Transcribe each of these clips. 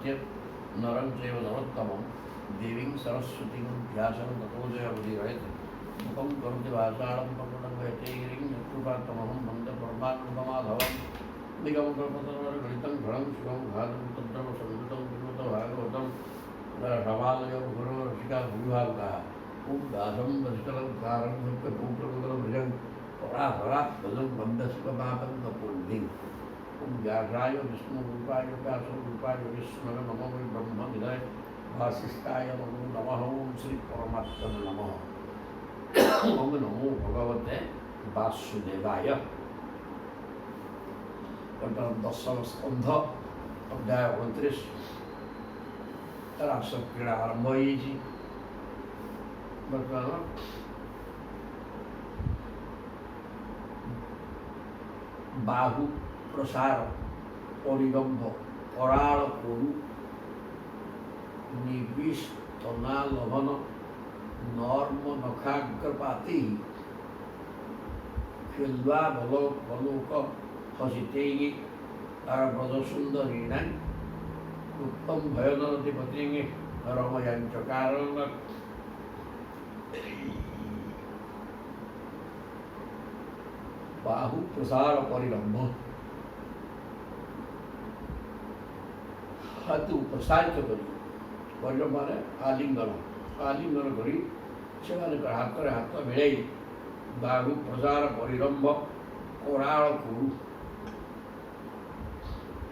नमस्कृत्य नरं चैव नरोत्तमं देवीं सरस्वतीं व्यासं ततो जयमुदीरयेत् मुखं करोति वाचालं पवनं वैतेयीं यत्कृपात्तमहं वन्दे परमात्ममाधवं निगमकल्पतरुगणितं घनं शिवं घातं तद्रवसंयुतं विनुतभागवतं रमालयो गुरुरसिका भूभावकाः ॐ दासं वसितलङ्कारं सत्यपूत्रमुदलभृजं पराहरात्मजं वन्दे शिवपापं कपूर्णिम् ॐ व्यासाय विष्णुरूपाय व्यासरूपाय विष्णवे नमो वै ब्रह्मनिधये वासिष्ठाय नमो नमः ॐ श्रीपरमात्मने नमः ॐ नमो भगवते वासुदेवाय। वर्तमान 10 स्कंध अध्याय 29 रासक्रीड़ा आरंभ होइछि। वर्तमान बाहु प्रसार परिरंभ कराल कोरु निविष तना लभन नर्म नखाग्रपाती खेलुआ बलोक बलोक हसितेंगे तार ब्रज सुंदरी उत्तम भयनरति पत्रेंगे रमयांचकार बाहु प्रसार परिरंभ हाथ प्रसारित करी परिरंभ माने आलिंगन करी से हाथ हाथ मिले बाहु प्रसार परिरंभ कराल कुरु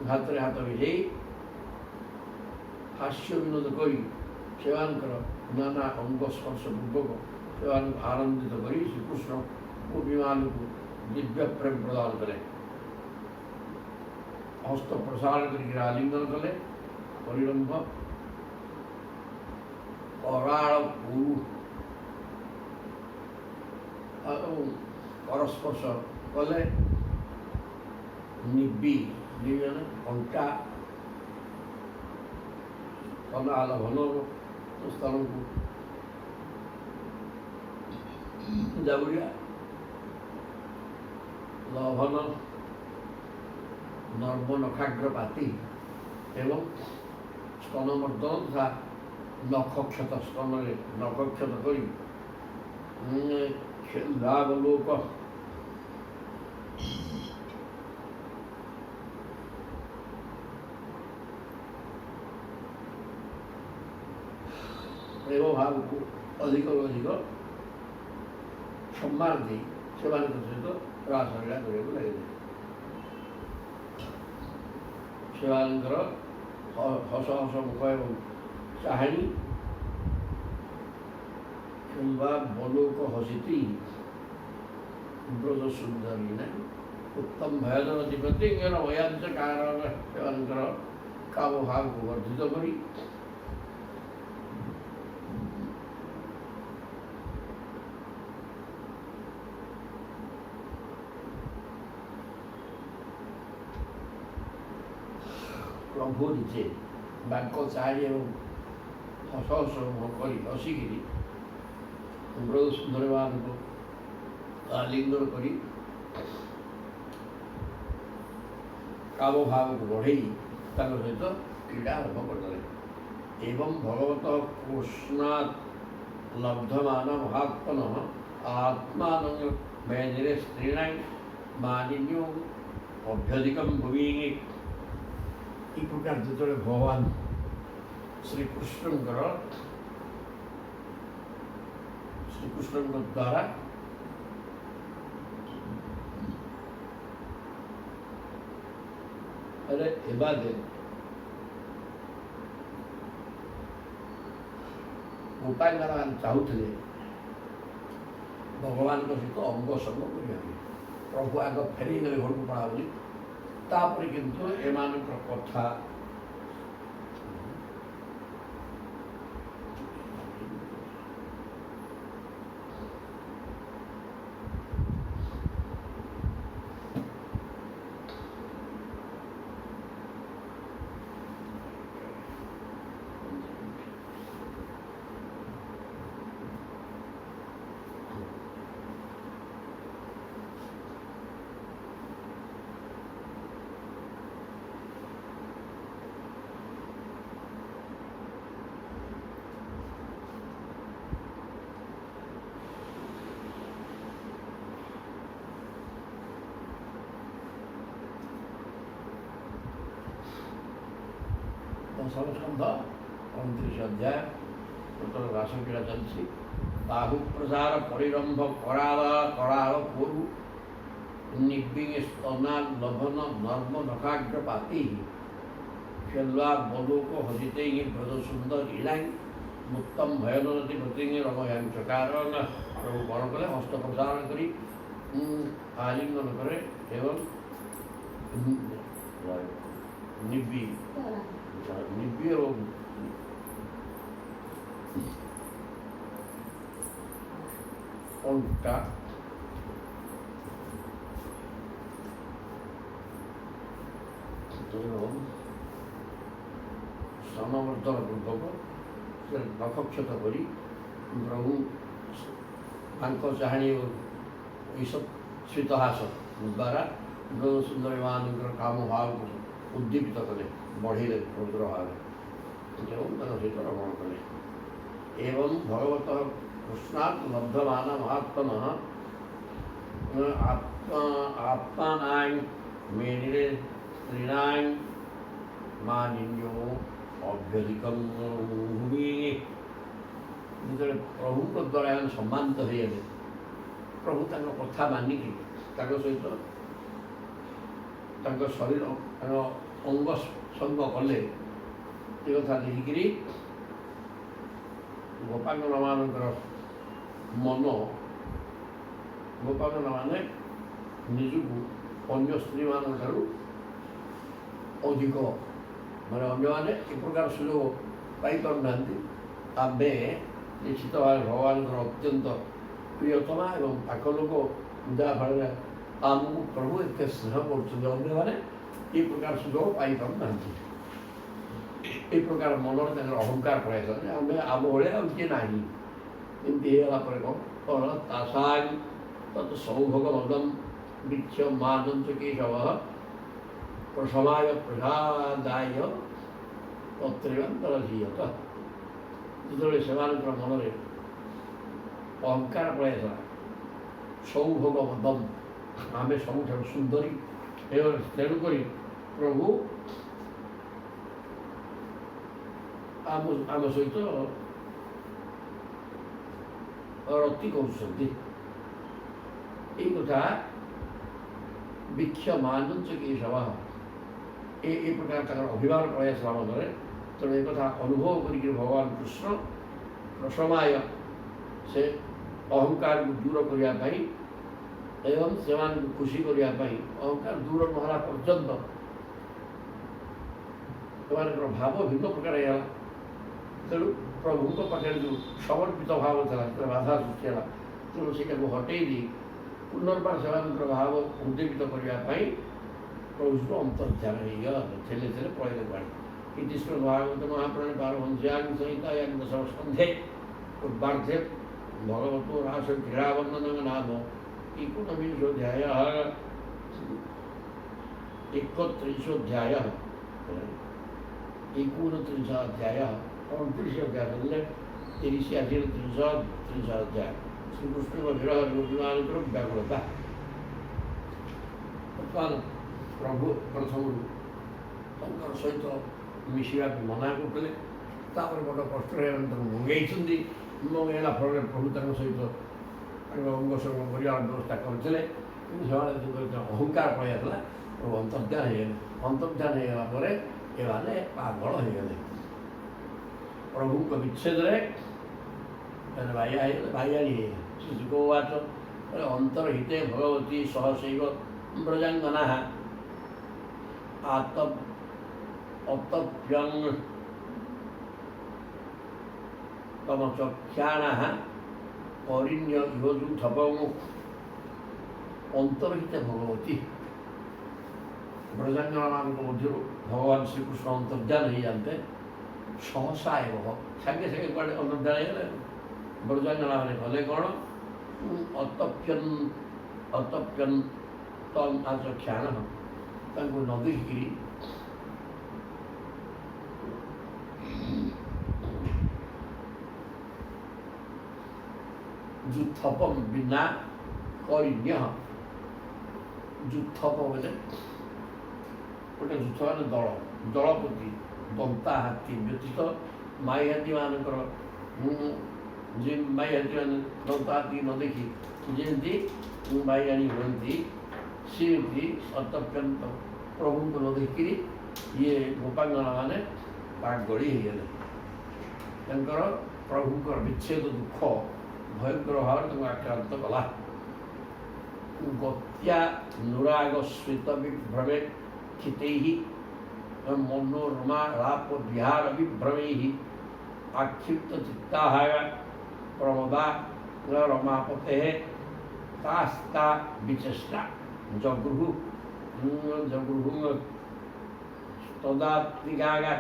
हाथ हाथ मिले हास्य विनोद करी से नाना अंग स्पर्श पूर्वक से आनंदित करी श्रीकृष्ण गोपीमान को दिव्य प्रेम प्रदान करें। हस्त प्रसार करके आलिंगन कले परिरंभ कराल गुरु परस्पर्श कले निबी कंटा कनाल भन स्थान को जाबुरिया लभन नर्म नखाग्रपाती एवं स्तनमर्दन तथा नखक्षत स्तन नखक्षत करी खेलावलोक एवं भाव को अधिक सम्मान दी से सहित रासलीला करने लगे से हस हस मुख एवं चाहणी किंवा बलोक हसिती ब्रज सुंदरी उत्तम भयन अधिपति वयांच कारण से काम भाव को वर्धित करी प्रभु निजे बांक चारि हस हस कर हसिकी ब्रज सुंदर मान को आलिंगन कर काम भाव को बढ़ई सहित क्रीड़ा आरंभ करदे एवं भगवत कृष्णात् लब्धमान महात्मन आत्मान मेजरे स्त्रीण मानिन्यो अभ्यधिकम भूमि ई प्रकार जो भगवान श्रीकृष्ण द्वारा अरे एबादे गोपांगना चाहूले भगवान सहित अंग संग कर प्रभु आग फेर घर को पड़ा बोली तापर किंतु एमान कथा ଦଶମ ସ୍କନ୍ଧ 29 ଅଧ୍ୟାୟ ଟୋଟାଲ ରାସକ୍ରୀଡ଼ା ଚାଲିଛି। ବାହୁ ପ୍ରସାର ପରିରମ୍ଭ କରାଳ କରାଳ କୋରୁ ନିବିଙ୍ଗେ ସ୍ତନା ଲଭନ ନର୍ମ ନଖାଗ୍ର ପାତି ଖେଲ୍ବା ବଲୋକ ହଜିତେ ବ୍ରଜ ସୁନ୍ଦର ଇଳାଇ ମୁକ୍ତମ ଭୟନଦୀ ପ୍ରତିଙ୍ଗେ ରମୟାଂ ଚକାର। ପ୍ରଭୁ କ'ଣ କଲେ? ହସ୍ତ ପ୍ରସାରଣ କରି ଆଲିଙ୍ଗନ କରେ ଏବଂ ନିବି ଏବଂ ଅଣ୍ଟା ଏବଂ ସମବର୍ଦ୍ଧନ ପୂର୍ବକ ସେ ନଖକ୍ଷତ କରି ପ୍ରଭୁ ତାଙ୍କ ଚାହାଣୀ ଈଶ୍ୱିତହାସ ଦ୍ୱାରା ବ୍ରଜ ସୁନ୍ଦରୀମାନଙ୍କର କାମ ଭାବକୁ ଉଦ୍ଦୀପିତ କଲେ, ବଢ଼ିଲେ ପବିତ୍ର ଭାବେ ଏବଂ ତାଙ୍କ ସହିତ ରମଣ କଲେ। ଏବଂ ଭଗବତ କୃଷ୍ଣାତ୍ ଲବ୍ଧମାନ ମହାତ୍ମନଃ ଆତ୍ମାନାଂ ମେନିରେ ସ୍ତ୍ରୀଣାଂ ମାନିନ୍ୟୋ ଅଭ୍ୟଧିକଂ ଭୂମି। ଯେତେବେଳେ ପ୍ରଭୁଙ୍କ ଦ୍ୱାରା ଏମାନେ ସମ୍ମାନିତ ହୋଇଗଲେ, ପ୍ରଭୁ ତାଙ୍କ କଥା ମାନିକି ତାଙ୍କ ସହିତ ତାଙ୍କ ଶରୀର ତାଙ୍କ ଅଙ୍ଗ ସଙ୍ଗ କଲେ। ଏ କଥା ଦେଖିକିରି ଗୋପାଙ୍ଗନମାନଙ୍କର ମନ, ଗୋପାଙ୍ଗନମାନେ ନିଜକୁ ଅନ୍ୟ ସ୍ତ୍ରୀମାନଙ୍କ ଠାରୁ ଅଧିକ ମାନେ ଅନ୍ୟମାନେ ଏ ପ୍ରକାର ସୁଯୋଗ ପାଇପାରୁନାହାନ୍ତି। ଆମେ ନିଶ୍ଚିତ ଭାବରେ ଭଗବାନଙ୍କର ଅତ୍ୟନ୍ତ ପ୍ରିୟତମା ଏବଂ ପାଖ ଲୋକ, ଯାହାଫଳରେ ଆମକୁ ପ୍ରଭୁ ଏତେ ସ୍ନେହ କରୁଛନ୍ତି। ଅନ୍ୟମାନେ ଏ ପ୍ରକାର ସୁଯୋଗ ପାଇପାରୁନାହାନ୍ତି। ଏ ପ୍ରକାର ମନରେ ତାଙ୍କର ଅହଙ୍କାର ପଳାଇଛନ୍ତି, ଆମେ ଆମ ଭଳିଆ ଆଉ କିଏ ନାହିଁ। ଏମିତି ହେଇଗଲା ପରେ କ'ଣ ତାସାଂ ତତ୍ ସୌଭୋଗ ମଦମ୍ ବିଚ୍ଛ ମାନଞ୍ଚ କେଶବ ପ୍ରସମାୟ ପ୍ରସାଦାୟ ତତ୍ରେବାନ୍ତରଧୀୟତ। ଯେତେବେଳେ ସେମାନଙ୍କର ମନରେ ଅହଙ୍କାର ପଳାଇଥିଲା, ସୌଭୋଗ ମଦମ୍ ଆମେ ସବୁଠାରୁ ସୁନ୍ଦରୀ, ଏବଂ ତେଣୁକରି ପ୍ରଭୁ ଆମ ସହିତ ରତି କରୁଛନ୍ତି। ଏଇ କଥା ବିକ୍ଷ ମାନଞ୍ଚ କେଶବ ଏ ପ୍ରକାର ତାଙ୍କର ଅଭିମାନ ପଳାଇ ଆସିଲା ମନରେ। ତେଣୁ ଏ କଥା ଅନୁଭବ କରିକି ଭଗବାନ କୃଷ୍ଣ ପ୍ରସମାୟ ସେ ଅହଙ୍କାରକୁ ଦୂର କରିବା ପାଇଁ ଏବଂ ସେମାନଙ୍କୁ ଖୁସି କରିବା ପାଇଁ, ଅହଙ୍କାର ଦୂର ନହେଲା ପର୍ଯ୍ୟନ୍ତ ସେମାନଙ୍କର ଭାବ ଭିନ୍ନ ପ୍ରକାର ହେଇଗଲା। ତେଣୁ ପ୍ରଭୁଙ୍କ ପାଖରେ ଯେଉଁ ସମର୍ପିତ ଭାବ ଥିଲା ସେଥିରେ ବାଧା ସୃଷ୍ଟି ହେଲା। ତେଣୁ ସେଇଟାକୁ ହଟେଇ ଦେଇ ପୁନର୍ବାର ସେମାନଙ୍କର ଭାବ ଉଦ୍ଦୀପିତ କରିବା ପାଇଁ ପ୍ରଭୁଙ୍କ ଅନ୍ତର୍ଧ୍ୟାନ ହେଇଗଲା। ଥିଲେ ପଳେଇଲେ କୁଆଡ଼େ। ଇତିଶ୍ରୀ ଭାଗବତ ମହାପୁରାଣ ପାରମହଂସ୍ୟାଂ ସଂହିତାୟାଂ ଦଶମ ସ୍କନ୍ଧେ ପୂର୍ବାର୍ଦ୍ଧେ ଭଗବतो ରାସ କ୍ରୀଡ଼ାବର୍ଣ୍ଣନଂ ନାମ ଏକୋନବିଂଶୋऽଧ୍ୟାୟः 31 ଅଧ୍ୟାୟ 29 ଅଧ୍ୟାୟ 29 ଅଧ୍ୟାୟ ହେଲେ 30 ଆଜିର 30 ଅଧ୍ୟାୟ ଶ୍ରୀକୃଷ୍ଣଙ୍କ ବିରହ ଗୋପୀମାନଙ୍କର ବ୍ୟାକୁଳତା। ବର୍ତ୍ତମାନ ପ୍ରଭୁ ପ୍ରଥମରୁ ତାଙ୍କର ସହିତ ମିଶିବାକୁ ମନା କରୁଥିଲେ, ତାପରେ ବଡ଼ କଷ୍ଟରେ ତାଙ୍କୁ ମଙ୍ଗେଇଛନ୍ତି। ମଙ୍ଗେଇଲା ଫଳରେ ପ୍ରଭୁ ତାଙ୍କ ସହିତ ତାଙ୍କ ଅଙ୍ଗସଙ୍ଗ କରିବାର ବ୍ୟବସ୍ଥା କରିଥିଲେ। କିନ୍ତୁ ସେମାନେ ଯେତେବେଳେ ଅହଙ୍କାର ପଳାଇ ଆସିଲା, ପ୍ରଭୁ ଅନ୍ତର୍ଧ୍ୟାନ ହେଇଗଲେ। ଅନ୍ତର୍ଧ୍ୟାନ ହେଇଗଲା ପରେ ଏମାନେ ପାଗଳ ହେଇଗଲେ। ପ୍ରଭୁଙ୍କ ବିଚ୍ଛେଦରେ ବାଇଆଣି ହେଇଗଲେ। ଶ୍ରୀଯୁଗବାଚ ଅନ୍ତର୍ହିତେ ଭଗବତୀ ସହସୈବ ବ୍ରଜାଙ୍ଗନା ଅତପ୍ୟଂ ତମଚକ୍ଷାଣା ପରିଣ୍ୟ ଇହଜୁ ଥପଂ ଅନ୍ତର୍ହିତ ଭଗବତୀ। ବ୍ରଜାଙ୍ଗନାମାନଙ୍କ ମଧ୍ୟରୁ ଭଗବାନ ଶ୍ରୀକୃଷ୍ଣ ଅନ୍ତର୍ଧ୍ୟାନ ହେଇଯାନ୍ତେ। ସହସା ଏବଂ ସାଙ୍ଗେ ସାଙ୍ଗେ କୁଆଡ଼େ ଅନ୍ତର୍ଧ୍ୟାନ ହେଇଗଲେ। ବ୍ରଜାଙ୍ଗନାମାନେ କଲେ କ'ଣ? ଅତପ୍ୟନ୍ ତମ୍ ଆଚକ୍ଷାଣ ତାଙ୍କୁ ନ ଦେଖିକିରି ଯୁଥପମ୍ ବିନା କରିଣ୍ୟ। ଯୁଥପ ବୋଲେ ଗୋଟେ ଯୁଥ ମାନେ ଦଳ, ଦଳପତି ଦନ୍ତା ହାତୀ ବ୍ୟତୀତ ମାଇ ହାତୀ ମାନଙ୍କର ଯେ ମାଇ ହାତୀ ମାନେ ଦନ୍ତା ହାତୀ ନ ଦେଖି ଯେମିତି ବାଇଆଣୀ ହୁଅନ୍ତି ସେମିତି ଅତ୍ୟନ୍ତ ପ୍ରଭୁଙ୍କୁ ନ ଦେଖିକିରି ଇଏ ଗୋପାଙ୍ଗନା ମାନେ ପାଗଳି ହେଇଗଲେ। ତାଙ୍କର ପ୍ରଭୁଙ୍କର ବିଚ୍ଛେଦ ଦୁଃଖ ଭୟଙ୍କର ଭାବରେ ତାଙ୍କୁ ଆକ୍ରାନ୍ତ କଲା। ଗତ୍ୟା ନୁରାଗ ସ୍ୱିତ ବିଭ୍ରମେ କ୍ଷିତୈଃ ମନୋରମା ଲାପ ବିହାର ବିଭ୍ରମୈଃ ଆକ୍ଷିପ୍ତ ଚିତ୍ତାଃ ପ୍ରମଦା ରମାପତେଃ ତାସ୍ତା ବିଚେଷ୍ଟା ଜଗୃହୁ ତଦାତ୍ମିକା।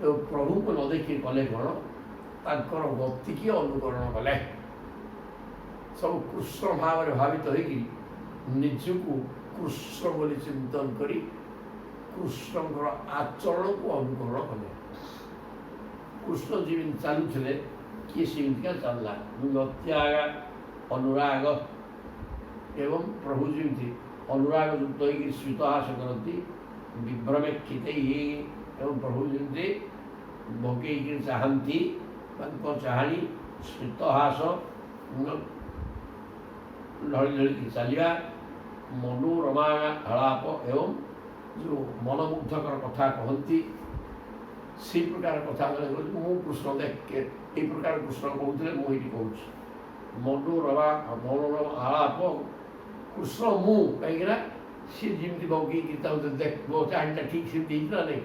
ପ୍ରଭୁଙ୍କୁ ନ ଦେଖି କଲେ କ'ଣ ତାଙ୍କର ଗତିକି ଅନୁକରଣ କଲେ। ସବୁ କୃଷ୍ଣ ଭାବରେ ଭାବିତ ହୋଇକି ନିଜକୁ କୃଷ୍ଣ ବୋଲି ଚିନ୍ତନ କରି କୃଷ୍ଣଙ୍କର ଆଚରଣକୁ ଅନୁକରଣ କଲେ। କୃଷ୍ଣ ଯେମିତି ଚାଲୁଥିଲେ କିଏ ସେମିତିକା ଚାଲିଲା। ଗତ୍ୟାଗ ଅନୁରାଗ ଏବଂ ପ୍ରଭୁ ଯେମିତି ଅନୁରାଗ ଯୁକ୍ତ ହୋଇକି ସ୍ୱିତହାସ କରନ୍ତି ବିଭ୍ରମେ କ୍ଷିତୈଃ ଏବଂ ପ୍ରଭୁ ଯେମିତି ଭକେଇକି ଚାହାନ୍ତି ତାଙ୍କ ଚାହାଣୀ ସ୍ୱିତହାସ ଢଳି ଢଳିକି ଚାଲିବା ମନୋରମା ଆଳାପ ଏବଂ ଯେଉଁ ମନମୁଗ୍ଧକର କଥା କହନ୍ତି ସେଇ ପ୍ରକାର କଥା ମାନେ ମୁଁ କୃଷ୍ଣ ଦେଖେ ଏଇ ପ୍ରକାର କୃଷ୍ଣ କହୁଥିଲେ ମୁଁ ଏଇଠି କହୁଛି। ମନୋରମା ଆଳାପ କୃଷ୍ଣ ମୁଁ କାହିଁକିନା ସିଏ ଯେମିତି ବଗେଇକି ତାଙ୍କୁ ଦେଖ ମୋ ଚାହାଣୀଟା ଠିକ୍ ସେମିତି ହେଇଛି ନା ନାହିଁ।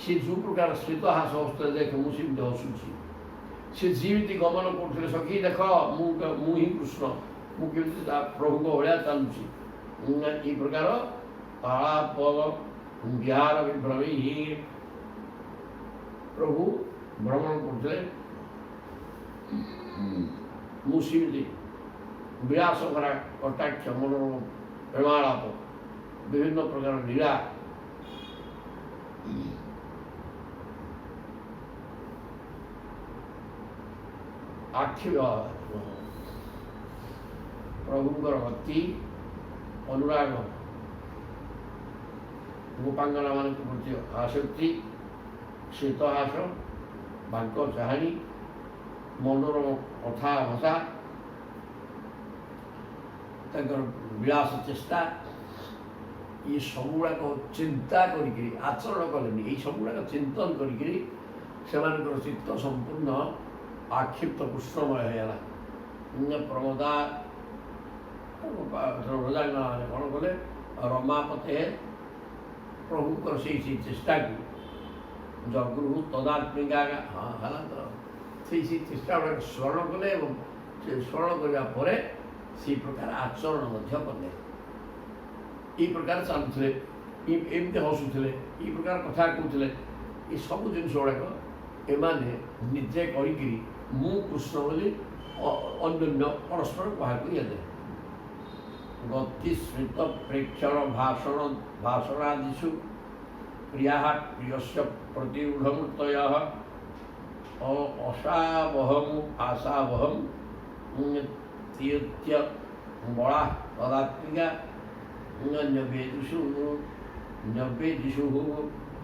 ସିଏ ଯେଉଁ ପ୍ରକାର ସ୍ୱିତହାସ ଅବସ୍ଥାରେ ଦେଖେ ମୁଁ ସେମିତି ହସୁଛି। ସେ ଯେମିତି ଗମନ କରୁଥିଲେ ସଖୀ ଦେଖ ମୁଁ ହିଁ କୃଷ୍ଣ ମୁଁ କେମିତି ପ୍ରଭୁଙ୍କ ଭଳିଆ ଚାଲୁଛି। ଏଇ ପ୍ରକାର ଆଳାପ ବିହାର ବିଭ୍ରମୈଃ ପ୍ରଭୁ ଭ୍ରମଣ କରୁଥିଲେ। ମୁଁ ସେମିତି ବିଳାସ ଭରା କଟାକ୍ଷ ମନୋରମ ପ୍ରେମାଳାପ ବିଭିନ୍ନ ପ୍ରକାର ଲୀଳା ଆଖି ପ୍ରଭୁଙ୍କର ଭକ୍ତି ଅନୁରାଗ ଗୋପାଙ୍ଗନା ମାନଙ୍କ ପ୍ରତି ଆସକ୍ତି ସ୍ୱିତହାସ ବାଙ୍କ ଚାହାଣୀ ମନୋରମ କଥା ଭାଷା ତାଙ୍କର ବିଳାସ ଚେଷ୍ଟା ଇଏ ସବୁଗୁଡ଼ାକ ଚିନ୍ତା କରିକିରି ଆଚରଣ କଲେନି। ଏଇ ସବୁଗୁଡ଼ାକ ଚିନ୍ତନ କରିକିରି ସେମାନଙ୍କର ଚିତ୍ତ ସମ୍ପୂର୍ଣ୍ଣ ଆକ୍ଷିପ୍ତ କୃଷ୍ଣମୟ ହେଇଗଲା। ପ୍ରମୋଦା ରଜାଙ୍ଗମାନେ କ'ଣ କଲେ ରମାପତେ ପ୍ରଭୁଙ୍କର ସେଇ ଚେଷ୍ଟାକୁ ଜଗୃହୁ ତଦାତ୍ମିକା ହେଲା ତ ସେଇ ଚେଷ୍ଟା ଗୁଡ଼ାକ ସ୍ମରଣ କଲେ ଏବଂ ସେ ସ୍ମରଣ କରିବା ପରେ ସେଇ ପ୍ରକାର ଆଚରଣ ମଧ୍ୟ କଲେ। ଏଇ ପ୍ରକାର ଚାଲୁଥିଲେ ଏମିତି ହସୁଥିଲେ ଏଇ ପ୍ରକାର କଥା କହୁଥିଲେ। ଏସବୁ ଜିନିଷ ଗୁଡ଼ାକ ଏମାନେ ନିଜେ କରିକିରି ମୁଁ କୃଷ୍ଣ ବୋଲି ଅନ୍ୟ ପରସ୍ପର କାହାକୁ ଇଏ ଗତି ସ୍ମୃତ ପ୍ରେକ୍ଷଣ ଭାଷଣାଦିଷୁ ପ୍ରିୟା ପ୍ରିୟସ୍ୟ ପ୍ରତିରୂଢ଼ମୂର୍ତ୍ତୟଃ ଅସାବହଂ ଆଶାବହଂ ତୀର୍ଥ୍ୟ ବଳା ତଦାତ୍ମିକା ନ୍ୟବେଦିଷୁ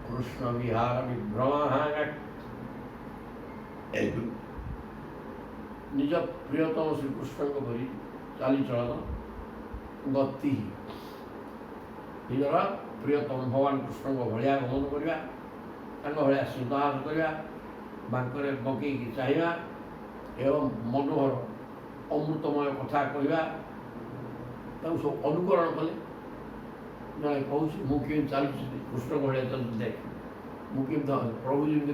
କୃଷ୍ଣ ବିହାର ବିଭ୍ରମଃ। ନିଜ ପ୍ରିୟତମ ଶ୍ରୀକୃଷ୍ଣଙ୍କ ପରି ଚାଲିଚଳନ ଗତି ନିଜର ପ୍ରିୟତମ ଭଗବାନ କୃଷ୍ଣଙ୍କ ଭଳିଆ ଗମନ କରିବା ତାଙ୍କ ଭଳିଆ ସ୍ୱିତହାସ କରିବା ବାଙ୍କରେ ବଙ୍କେଇକି ଚାହିଁବା ଏବଂ ମନୋହର ଅମୃତମୟ କଥା କହିବା ତାଙ୍କୁ ସବୁ ଅନୁକରଣ କଲେ। ଜଣେ କହୁଛି ମୁଁ କେମିତି ଚାଲୁଛି କୃଷ୍ଣଙ୍କ ଭଳିଆ ଚାଲୁଛି ଦେଖ ମୁଁ କେମିତି ପ୍ରଭୁ ଯେମିତି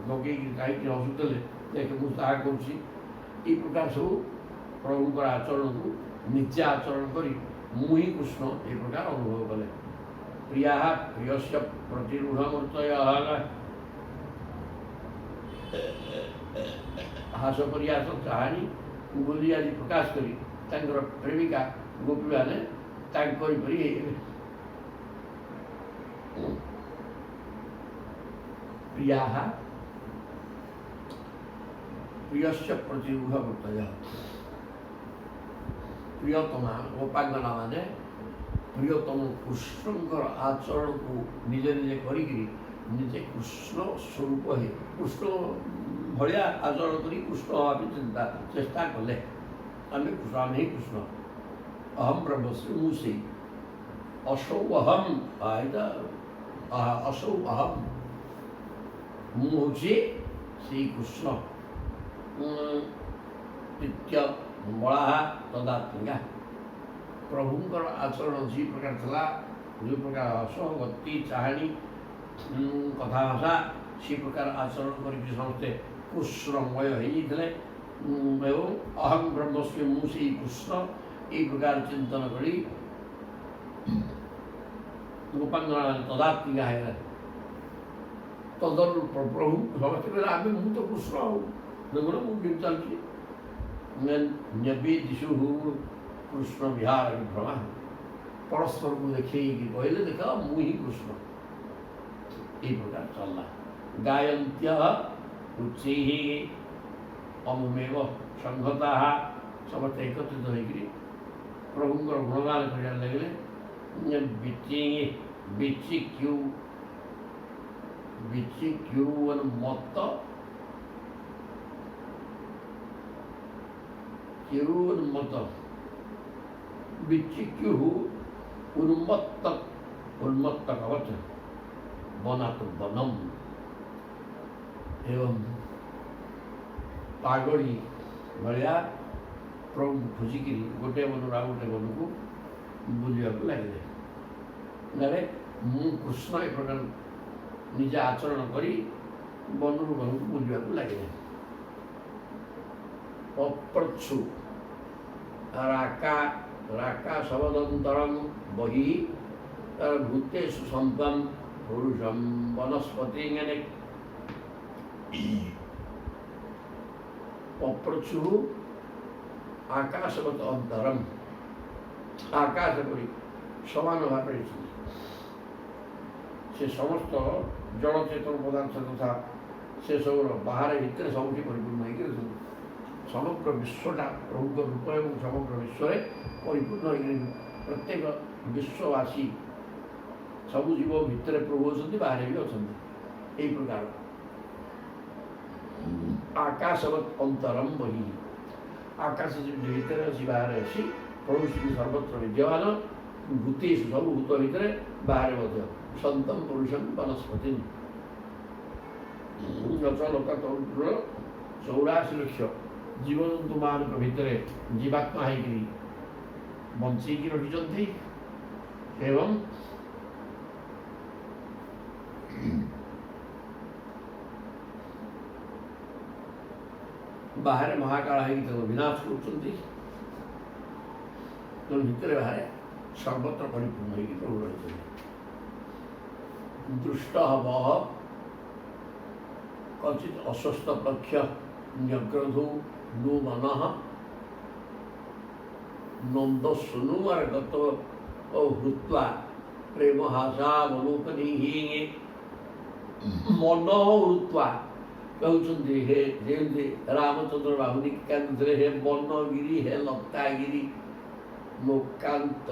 ବଙ୍କେଇକି ଚାହିଁକି ହସୁଥିଲେ ଦେଖ ମୁଁ ତାହା କରୁଛି। ଏଇ ପ୍ରକାର ସବୁ ପ୍ରଭୁଙ୍କର ଆଚରଣକୁ ନିଜେ ଆଚରଣ କରି ମୁଁ ହିଁ କୃଷ୍ଣ ଏ ପ୍ରକାର ଅନୁଭବ କଲେ। ପ୍ରିୟା ପ୍ରିୟସ୍ୟ ପ୍ରତିରୂଢ଼ମୂର୍ତ୍ତୟଃ ହାସ ପରିହାସ ଚାହାଣୀ ବୋଲି ଆଜି ପ୍ରକାଶ କରି ତାଙ୍କର ପ୍ରେମିକା ଗୋପୀମାନେ ତାଙ୍କରି ପରି ହେଇଗଲେ। ପ୍ରିୟା ପ୍ରିୟସ୍ୟ ପ୍ରତିରୂଢ଼ମୂର୍ତ୍ତୟଃ ପ୍ରିୟତମା ଗୋପାଙ୍ଗନା ମାନେ प्रियतम कृष्ण आचरण को निजे निजे करी निजे कृष्ण स्वरूप है कृष्ण भाया आचरण करी कृष्ण हवा चिंता चेष्टा कले आम कृष्ण आम ही कृष्ण अहम ब्रह्मश्री मुझे असौ अहम असौ अहम मुझे श्री कृष्ण बड़ा तदात्मिका प्रभुंकर आचरण जी प्रकार था जो प्रकार हस गति चाहणी कथा भाषा से प्रकार आचरण करके समस्ते कृष्णमय होते एवं अहम ब्रह्मस्मि मुझे कृष्ण ये प्रकार चिंतन करी गोपांगना तदात्मिका है तदर प्रभु समस्ते कहले आम मु तो कृष्ण हूँ देखो मुझे चलती दिशु कृष्ण विहार विभ्रमा परस्पर को देखे कहले देखा मु ही कृष्ण ये प्रकार चलला गायन्त्य उच्चैः अमुमेव संहता समस्त एकत्रित होकर प्रभुंकर गुणगान कर लगे बिचिक्यून्मत्त बिचिक्यु उन्मत्त कवच बनातु बनम एवं पागड़ी भाया प्रभु खोजिकी गोटे मन आ गोटे मन को बुझा लगे मु कृष्ण ए प्रकार निजे आचरण करी वन रु मन को बुझा लगे अप्रच्छु राका शबदंतरम बही भूतेषु संपम पुरुषम वनस्पति अप्रचु आकाशवत अंतरम आकाश परी समान भाव से समस्त जल चेतन पदार्थ तथा से सब बाहर भितर सब परिपूर्ण हो समग्र विश्वटा प्रभुक रूप एवं समग्र विश्व परिपूर्ण हो प्रत्येक विश्ववासी सबु जीव भितर प्रभु अच्छा बाहर भी अच्छा यही प्रकार आकाशवत अंतरम बही आकाश भीतर अच्छी बाहर अच्छी प्रभु श्री सर्वत्र विद्यमान भूतेषु सब भूत भितर बाहर सतम पुरुषम वनस्पति लोका 84 लक्ष जीवजंतु मान भितर जीवात्मा है बंचेकी रखी एवं बाहर महाकाल विनाश कर भितर बाहर सर्वत्र परिपूर्ण हो प्रभु रही दृष्ट बह कचित अस्वस्थ पक्ष न्यग्रधु नु मन नंद सुनुमार गत हृत्वा प्रेम हासावलोकनी मन हृत्वा कहते हे जमी रामचंद्र बाहुनी कांदे हे बनगिरी हे लतागिरी मुक्कांत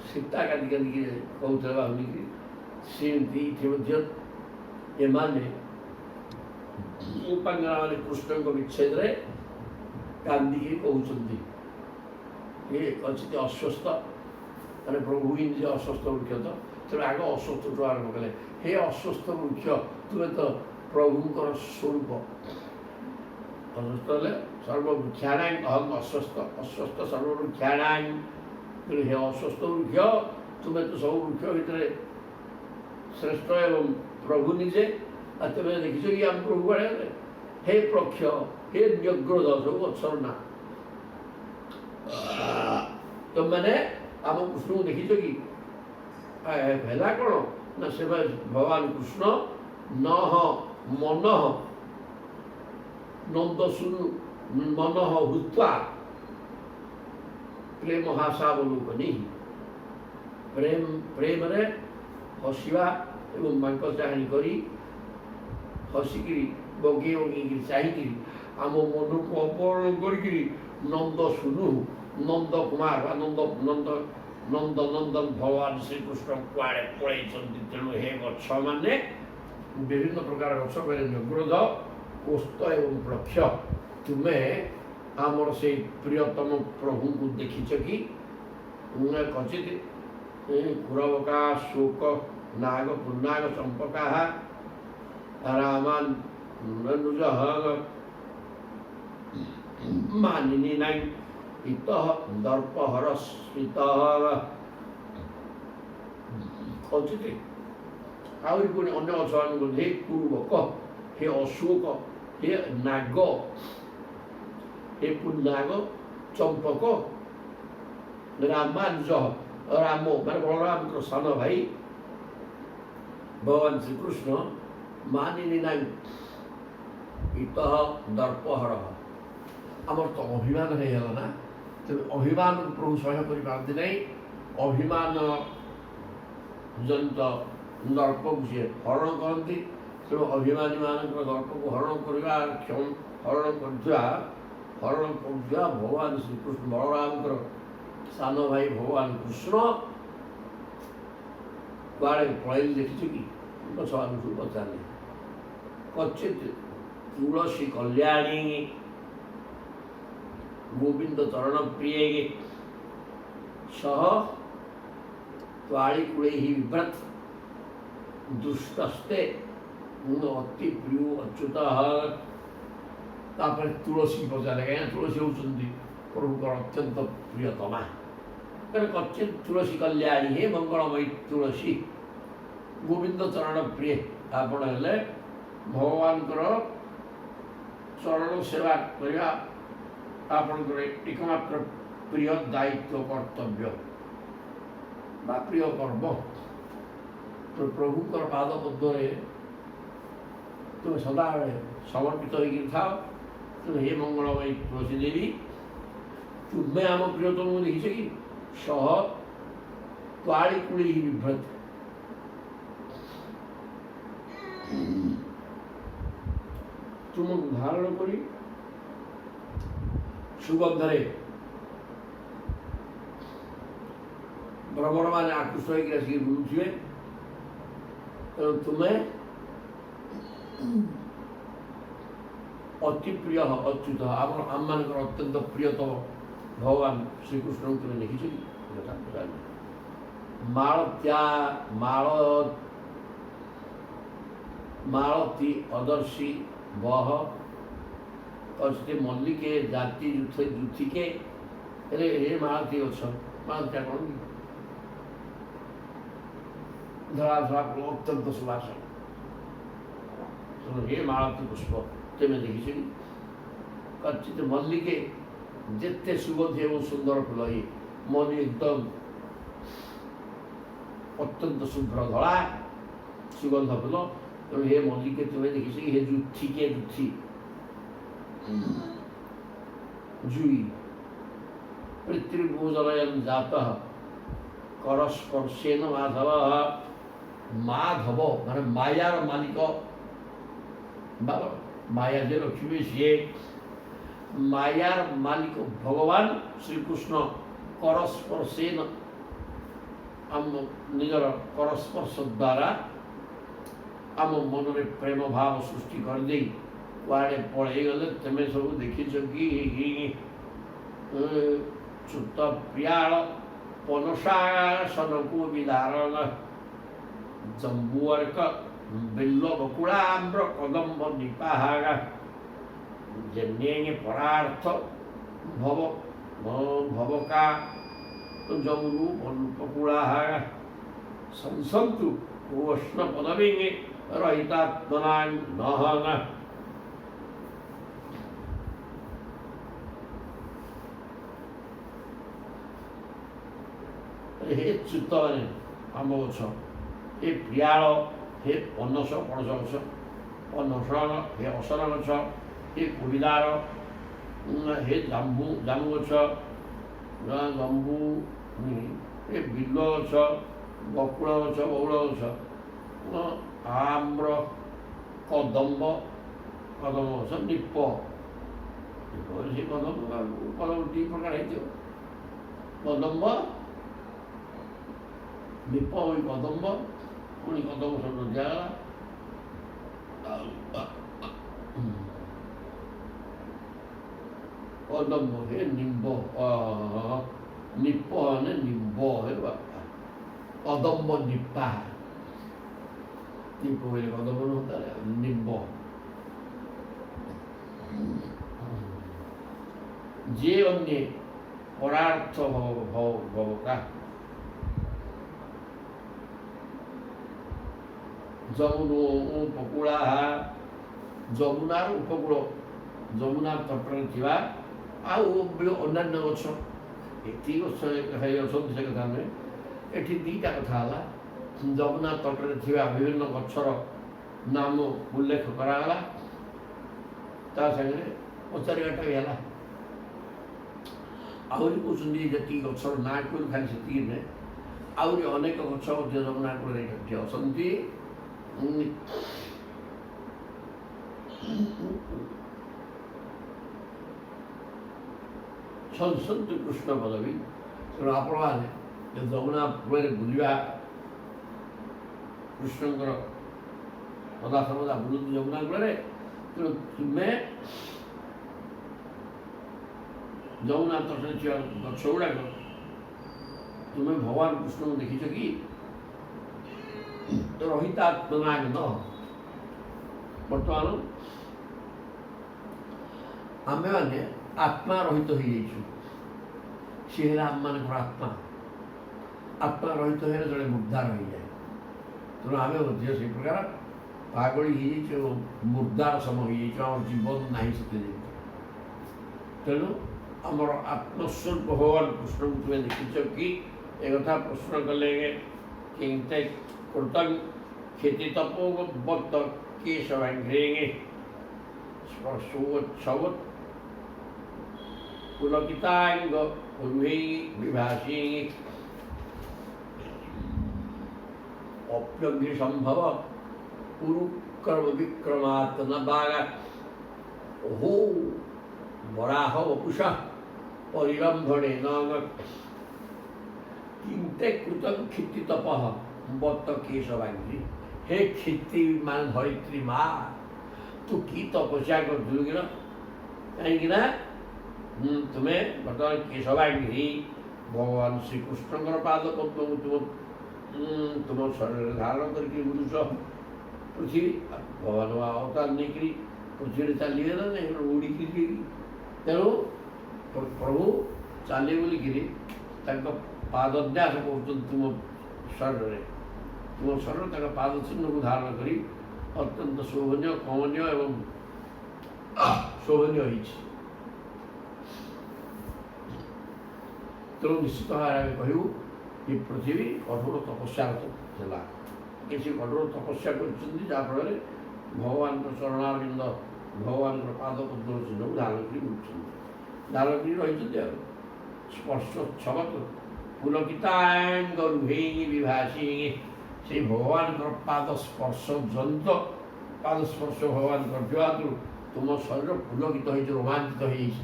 सीता काटी काटी कहते बाहुनी की सेमती एमाने उपांगना माने कृष्ण को विच्छेद रे कांदी कहते ये कचित अस्वस्थ मैंने प्रभु ही निजे अस्वस्थ वृक्ष तो तेरे आगे अस्वस्थ ठू आरम्भ कले हे अस्वस्थ वृक्ष तुम्हें तो प्रभुंकर स्वरूप अस्वस्थ हेल्ले सर्ववृक्षाणां अहम अस्वस्थ अस्वस्थ सर्ववृक्षाणां हे अस्वस्थ वृक्ष तुम्हें तो सब वृक्ष भितर श्रेष्ठ एवं प्रभु निजे आ तुम्हें देखिछ कि आम प्रभु आड़े हे प्रक्ष हे न्यग्रद सब अक्षर ना तुम मैंने आम कृष्ण को देखिछ कि है कौन ना से भगवान कृष्ण न मन नंद सुनु मन हृत्वा प्रेम हासावलोकनी प्रेम प्रेम रे हसवा एवं मांक चाहनी करी हसिकी बगे बगे चाहिए आम मन को अपहरण कर नंद सुनु ନନ୍ଦ କୁମାର ବା ନନ୍ଦନନ୍ଦନ ଭଗବାନ ଶ୍ରୀକୃଷ୍ଣ କୁଆଡ଼େ ପଳେଇଛନ୍ତି। ତେଣୁ ହେ ଗଛ ମାନେ ବିଭିନ୍ନ ପ୍ରକାର ଗଛ କହିଲେ ନିଗୃଧ, ଓସ୍ତ ଏବଂ ବୃକ୍ଷ, ତୁମେ ଆମର ସେଇ ପ୍ରିୟତମ ପ୍ରଭୁଙ୍କୁ ଦେଖିଛ କି? କଚିତ କୁରବକା ଶୋକ ନାଗ ପୁନାଗ ଚମ୍ପକା ରାମାନ ନୁଜ ମାନିନୀ ନାଇଁ ଇତଃ ଦର୍ପହର ସ୍ମିତ କଚିତ। ଆହୁରି ପୁଣି ଅନ୍ୟ ଗଛ ହେ କୁରୁବକ, ହେ ଅଶୋକ, ହେ ନାଗ, हे पुन्नाग चंपक रामानुज रामो मान बलराम को सान भाई भगवान श्रीकृष्ण मानिनी नाई इतः दर्पहर आमर तो अभिमान है ना। तेज अभिमान प्रभु सह्य कर पारती नहीं। अभिमान जनित दर्प को सी हरण करती। तेणु अभिमानी मान दर्प को हरण करवा हरण कर हरण कर भगवान श्रीकृष्ण बलराम सान भाई भगवान कृष्ण कुआड़े पलि देखी कि गछमान को पचारे कचित तुलसी कल्याणी गोविंद चरण प्रिय सह ताड़ीकूले ही विभ्रत दुष्टस्ते अति प्रिय अच्युत। तापर तुलसी पचारे कहीं तुलसी होती प्रभु अत्यंत प्रियतमा कहीं कचित तुलसी कल्याणी हे मंगलमयी तुलसी गोविंद चरण प्रिय आपण हेले भगवान चरण सेवा करवा आपणकर एकमात्र प्रिय दायित्व कर्तव्य बा प्रिय कर्म। तो प्रभुकर पाद पद्मे तुम सदा समर्पित हो। हे मंगलमयी तुलसी देवी तुम्हें आम प्रियतम को देखी कि सह ताड़ीकूले ही विभ्रत तुमको धारण करी सुगंधरे भ्रमण मैंने आकृष्ट होकर बुलुवे। तेणु तुम्हें अति प्रिय अच्युत आम मान अत्यंत प्रियतम भगवान श्रीकृष्ण तुम्हें देखी मालत्या मालती अदर्शी बह कचते मल्लिके जाति जुथिके हे मालती गछ मालत्या कौन धड़ा धड़ा अत्यंत सुवास हे मालती पुष्प तेमें देखी कचित मल्लिके जिते सुगंधी एवं सुंदर फुल ये मल्ली एकदम अत्यंत शुभ्र धड़ा सुगंध फुल। तेणु हे मल्लिके तुम्हें देखी हे जुथिके जुथी जुई पृथ्वीभूजलयन जातः करस्पर्शेन माधव माधव माने मायार मालिक माया जे लक्ष्मी सी मायार मालिक भगवान श्रीकृष्ण करस्पर्शेन आम निजर करस्पर्श द्वारा आम मन में प्रेम भाव सृष्टि कर दे कुआड़े पलि गले तुम सब देखीच कि च्युत प्रियाल पनसासन को विदारण जम्बुअर्क बिल्व बकुड़ाम्र कदम्ब निपाहार जन्ये परार्थ भव भवका जमुरु बकुड़ाहार संसंतु वैष्ण पदवी रहितात्मना नहन। हे च्युत मैंने आम गछ हे प्रियाल हे पनस पणस गछ पनस हे असन गछ हे कुड़ीदार हे जाम्बू जामु गछ जम्बू हे बिल गछ बकुड़ गछ बौल गछ आम्र कदम्ब कदम गछ निप से कदम कदम दी प्रकार है କଦମ୍ବ ଦୀପ ହୋଇ କଦମ୍ବ ପୁଣି କଦମ୍ବ ସବୁ ଦିଆଗଲା। କଦମ୍ବ ହେ ନିମ୍ବ ନିପ ମାନେ ନିମ୍ବ ହେ ବାପା କଦମ୍ବ ନିପା ଦୀପ ବୋଇଲେ କଦମ୍ବ ନୁହଁତା ନିମ୍ବ ଯେ ଅନ୍ୟେ ପରାର୍ଥ ଭବକା ଯମୁନୋ ଉପକୂଳା ଯମୁନାର ଉପକୂଳ ଯମୁନା ତଟରେ ଥିବା ଆଉ ଅନ୍ୟାନ୍ୟ ଗଛ ଏତିକି ଗଛ ଅଛନ୍ତି ସେ କଥା ନୁହେଁ। ଏଠି ଦୁଇଟା କଥା ହେଲା ଯମୁନା ତଟରେ ଥିବା ବିଭିନ୍ନ ଗଛର ନାମ ଉଲ୍ଲେଖ କରାଗଲା ତା ସାଙ୍ଗରେ ପଚାରିବାଟା ବି ହେଲା। ଆହୁରି କହୁଛନ୍ତି ଯେତିକି ଗଛର ନାଁ କହିଲୁ ଖାଲି ସେତିକି ନୁହେଁ ଆହୁରି ଅନେକ ଗଛ ମଧ୍ୟ ଯମୁନା କୂଳରେ ଏଠି ଅଛନ୍ତି। ସଂସନ୍ତୁ କୃଷ୍ଣ ପଦବୀ ତେଣୁ ଆପଣମାନେ ଯମୁନା କୂଳରେ ବୁଲିବା କୃଷ୍ଣଙ୍କର ସଦା ସର୍ବଦା ବୁଲୁଛି ଯମୁନା କୂଳରେ। ତେଣୁ ତୁମେ ଯମୁନା ତଟରେ ଥିବା ଗଛ ଗୁଡ଼ାକ ତୁମେ ଭଗବାନ କୃଷ୍ଣଙ୍କୁ ଦେଖିଛ କି? ରହିତାତ୍ମନାଗ୍ନ ବର୍ତ୍ତମାନ ଆମେମାନେ ଆତ୍ମା ରହିତ ହେଇଯାଇଛୁ। ସିଏ ହେଲା ଆମମାନଙ୍କର ଆତ୍ମା। ଆତ୍ମା ରହିତ ହେଲେ ଜଣେ ମୁର୍ଦ୍ଦାର ହେଇଯାଏ। ତେଣୁ ଆମେ ମଧ୍ୟ ସେଇ ପ୍ରକାର ପାଗଳି ହେଇଯାଇଛୁ ଏବଂ ମୁର୍ଦ୍ଦାର ସମ ହେଇଯାଇଛୁ। ଆମର ଜୀବନ ନାହିଁ ସେଥିରେ। ତେଣୁ ଆମର ଆତ୍ମସ୍ୱରୂପ ଭଗବାନ କୃଷ୍ଣଙ୍କୁ ତୁମେ ଦେଖିଛ କି? ଏକଥା ପ୍ରଶ୍ନ କଲେ କେତେ କୃତଂ କ୍ଷତି ତପୋବତ କେଶବାଘ୍ରେଙ୍ଗେ ସ୍ପର୍ଶୋତ୍ସବତ୍ ପୁଲକିତାଙ୍ଗ ଉର୍ଭୈ ବିଭାସୀ ଅପ୍ୟଗ୍ନି ସମ୍ଭବ କୁରୁକ୍ରମ ବିକ୍ରମାत् ନ ବାଗା ଓହୋ ବରାହ ବପୁଷ ପରିରମ୍ଭଣେ ନଙ୍ଗ কিন্তে কৃতং ক্ষিতি তপঃ বত কেশবাঙ্গী। হে ক্ষিতি মান ধরিত্রী মা তু কি তপস্ୟା କରୁଥିଲୁ କିନା କାହିଁକି ନା ତୁମେ ବର୍ତ୍ତମାନ କେଶବାଙ୍ଗୀ ଭଗବାନ ଶ୍ରୀକୃଷ୍ଣଙ୍କର ପାଦ ପଦ୍ମକୁ ତୁମ ଶରୀରରେ ଧାରଣ କରିକି ବୁଲୁଛ। ପୃଥିବୀ ଭଗବାନ ଅବତାର ନେଇକିରି ପୃଥିବୀରେ ଚାଲିବେ ନା ନାହିଁ ଉଡ଼ିକିରି। ତେଣୁ ପ୍ରଭୁ ଚାଲି ବୁଲିକିରି ତାଙ୍କ ପାଦନ୍ୟାସ କରୁଛନ୍ତି ତୁମ ଶରୀରରେ। ତୁମ ଶରୀର ତାଙ୍କ ପାଦ ଚିହ୍ନକୁ ଧାରଣ କରି ଅତ୍ୟନ୍ତ ଶୋଭନୀୟ କମନୀୟ ଏବଂ ଶୋଭନୀୟ ହେଇଛି। ତେଣୁ ନିଶ୍ଚିତ ଭାବରେ ଆମେ କହିବୁ ଏ ପୃଥିବୀ କଠୋର ତପସ୍ୟାରତ ହେଲା। କିଛି କଠୋର ତପସ୍ୟା କରିଛନ୍ତି ଯାହାଫଳରେ ଭଗବାନଙ୍କ ଚରଣାରବିନ୍ଦ ଭଗବାନଙ୍କର ପାଦ ପଦ୍ମ ଚିହ୍ନକୁ ଧାରଣ କରି ବୁଲୁଛନ୍ତି। ଧାରଣ କରି ରହିଛନ୍ତି। ଆଉ ସ୍ପର୍ଶୋତ୍ସବତ୍ ପୁଲକିତାଙ୍ଗ ଉର୍ଭୈ ବିଭାସୀ ସେଇ ଭଗବାନଙ୍କର ପାଦ ସ୍ପର୍ଶ ଜନିତ ପାଦ ସ୍ପର୍ଶ ଭଗବାନ କରିଥିବା ହେତୁ ତୁମ ଶରୀର ପୁଲକିତ ହେଇଛି ରୋମାଞ୍ଚିତ ହେଇଯାଇଛି।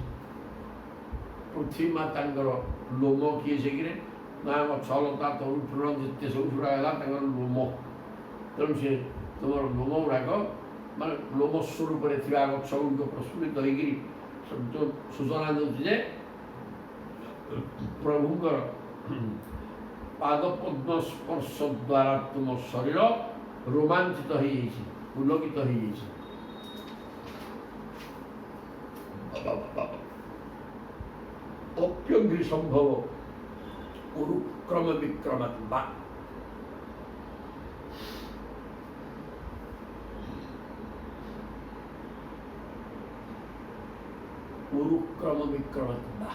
ପୃଥିବୀ ମାତାଙ୍କର ଲୋମ କିଏ ସେକିରେ ନା ଗଛଲତା ତରୁ ତୃଣ ଯେତେ ସବୁ ଛୁଡ଼ା ହେଲା ତାଙ୍କର ଲୋମ। ତେଣୁ ସେ ତୁମର ଲୋମ ଗୁଡ଼ାକ ମାନେ ଲୋମ ସ୍ୱରୂପରେ ଥିବା ଗଛ ଗୁଡ଼ିକ ପ୍ରସ୍ଫୁଟିତ ହେଇକିରି ସୂଚନା ଦେଉଛି ଯେ ପ୍ରଭୁଙ୍କର ପାଦ ପଦ୍ମ ସ୍ପର୍ଶ ଦ୍ୱାରା ତୁମ ଶରୀର ରୋମାଞ୍ଚିତ ହେଇଯାଇଛି ପୁଲକିତ ହେଇଯାଇଛି। ଅପ୍ୟଗ୍ନି ସମ୍ଭବ ଉରୁକ୍ରମ ବିକ୍ରମାତ୍ ବା ଉରୁକ୍ରମ ବିକ୍ରମାତ୍ ବା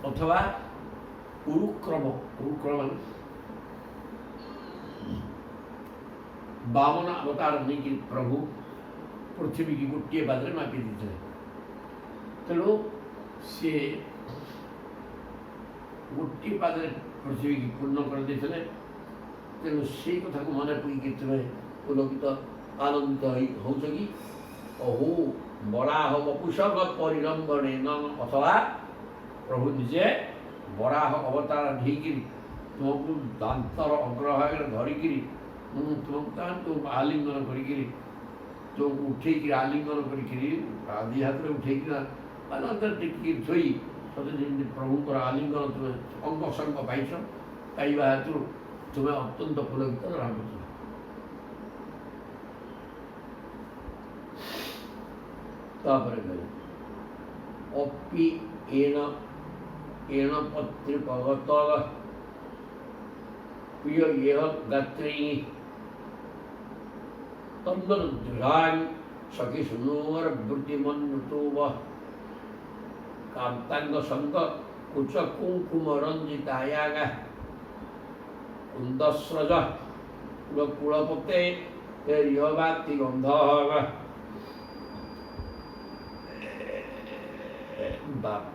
ଅଥବା ଉରୁକ୍ରମ ବାମନ ଅବତାର ନେଇକି ପ୍ରଭୁ ପୃଥିବୀକି ଗୋଟିଏ ପାଦରେ ମାପି ଦେଇଥିଲେ। ତେଣୁ ସିଏ ଗୋଟିଏ ପାଦରେ ପୃଥିବୀକି ପୂର୍ଣ୍ଣ କରିଦେଇଥିଲେ। ତେଣୁ ସେଇ କଥାକୁ ମନେ ପକେଇକି ତୁମେ ପୁଲକିତ ଆନନ୍ଦିତ ହେଉଛ କି? ଅହୁ ବରାହ ବପୁଷକ ପରିରମ୍ବଣେନ, ଅଥବା ପ୍ରଭୁ ନିଜେ ବରାହ ଅବତାର ନେଇକିରି ତୁମକୁ ଦାନ୍ତର ଅଗ୍ରଭାଗରେ ଧରିକିରି ତୁମକୁ ଆଲିଙ୍ଗନ କରିକିରି ତୁମକୁ ଉଠେଇକିରି ଆଲିଙ୍ଗନ କରିକିରି ଆଦି ହାତରେ ଉଠେଇକିନା ଅନ୍ତର ଟିକିକି ଥୋଇ ସତେ ଯେମିତି ପ୍ରଭୁଙ୍କର ଆଲିଙ୍ଗନ ତୁମେ ଅଙ୍ଗ ସଙ୍ଗ ପାଇଛ, ପାଇବା ହେତୁ ତୁମେ ଅତ୍ୟନ୍ତ ପୁଲକିତ ଜଣାପଡ଼ୁଛ। ତାପରେ କହିଲେ ଅପି ଏଣ ପତ୍ରିପଗତ ପ୍ରିୟ ଇହ ଗାତ୍ରୀ ତନ୍ଦୃଢାଂ ସଖୀ ସୁନୁର ବୃତ୍ତିମନ୍ନୁତୁବ କାନ୍ତାଙ୍ଗ ସଙ୍ଗ କୁଚ କୁଙ୍କୁମ ରଞ୍ଜିତାୟାଗା କୁନ୍ଦସ୍ରଜ କୁଳପତେ ରିହବାତି ଗନ୍ଧ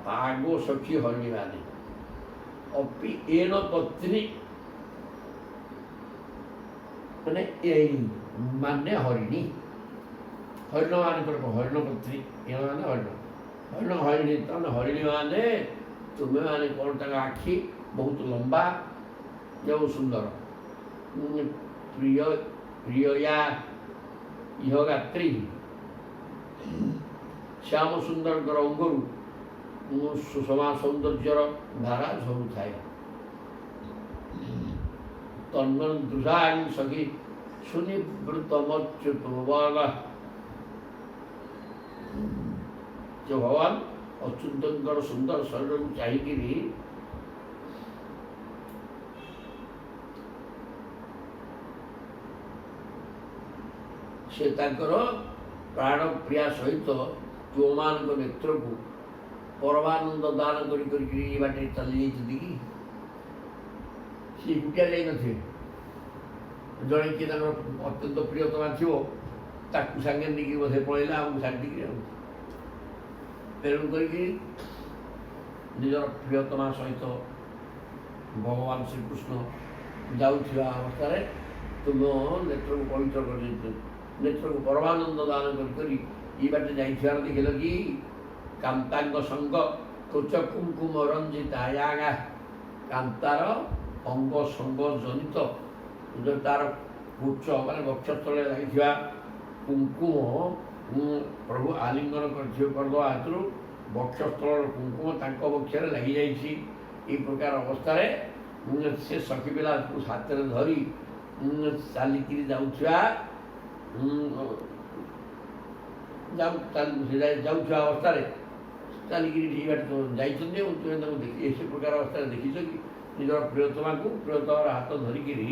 ପାଗୋ ସଖୀ ହରିଣୀ ଅପି ଏଣ ପତ୍ନୀ ମାନେ ଏଇ ମାନେ ହରିଣୀ, ହରିଣ ମାନଙ୍କର ହରିଣ ପତ୍ନୀ, ଏଣ ମାନେ ହରିଣ, ହରିଣ ହରିଣୀ ତମେ ହରିଣୀ ମାନେ ତୁମେ ମାନେ କ'ଣ ତାଙ୍କ ଆଖି ବହୁତ ଲମ୍ବା ଏବଂ ସୁନ୍ଦର। ପ୍ରିୟା ଇହ ଗାତ୍ରୀ ଶ୍ୟାମ ସୁନ୍ଦରଙ୍କର ଅଙ୍ଗରୁ ସୁଷମା ସୌନ୍ଦର୍ଯ୍ୟର ଧାରା ଝରୁଥାଏ। ତନ୍ମଦୃଶାଂ ସଖୀ ସୁନିବୃତ୍ତମଚ୍ୟୁତବନ, ଯେ ଭଗବାନ ଅଚ୍ୟୁତଙ୍କର ସୁନ୍ଦର ଶରୀରକୁ ଚାହିଁକିରି ସେ ତାଙ୍କର ପ୍ରାଣ ପ୍ରିୟା ସହିତ ତୁମମାନଙ୍କ ନେତ୍ରକୁ ପରମାନନ୍ଦ ଦାନ କରିକିରି ଏ ବାଟରେ ଚାଲି ଯାଇଛନ୍ତି କି? ସେ ଏକୁଟିଆ ଯାଇନଥିବେ, ଜଣେ କିଏ ତାଙ୍କର ଅତ୍ୟନ୍ତ ପ୍ରିୟତମା ଥିବ ତାକୁ ସାଙ୍ଗରେ ନେଇକି ବୋଧେ ପଳେଇଲା ଆମକୁ ଛାଡ଼ିଦେଇକି ଆଉ। ତେଣୁ କରିକି ନିଜର ପ୍ରିୟତମା ସହିତ ଭଗବାନ ଶ୍ରୀକୃଷ୍ଣ ଯାଉଥିବା ଅବସ୍ଥାରେ ତୁମ ନେତ୍ରକୁ ପବିତ୍ର କରିଦେଇଛ, ନେତ୍ରକୁ ପରମାନନ୍ଦ ଦାନ କରି ଏ ବାଟେ ଯାଇଥିବାର ଦେଖିଲ କି? କାନ୍ତାଙ୍କ ସଙ୍ଗ କୋଚ କୁଙ୍କୁମ ରଞ୍ଜିତାୟାଗା, କାନ୍ତାର ଅଙ୍ଗ ସଙ୍ଗ ଜନିତ ଯେଉଁ ତାର କୋଚ ମାନେ ବକ୍ଷସ୍ଥଳରେ ଲାଗିଥିବା କୁଙ୍କୁମ ପ୍ରଭୁ ଆଲିଙ୍ଗନ କରିଦେବା ହେତୁରୁ ବକ୍ଷସ୍ଥଳର କୁଙ୍କୁମ ତାଙ୍କ ବକ୍ଷରେ ଲାଗିଯାଇଛି। ଏହି ପ୍ରକାର ଅବସ୍ଥାରେ ସେ ସଖୀ ପିଲାକୁ ହାତରେ ଧରି ଚାଲିକିରି ଯାଉଥିବା ଅବସ୍ଥାରେ ଚାଲିକିରି ଠିକ୍ ବାଟ ଯାଇଛନ୍ତି ଏବଂ ତୁମେ ତାଙ୍କୁ ଦେଖି ସେ ପ୍ରକାର ଅବସ୍ଥାରେ ଦେଖିଛ କି? ନିଜର ପ୍ରିୟତମାକୁ ପ୍ରିୟତମାର ହାତ ଧରିକିରି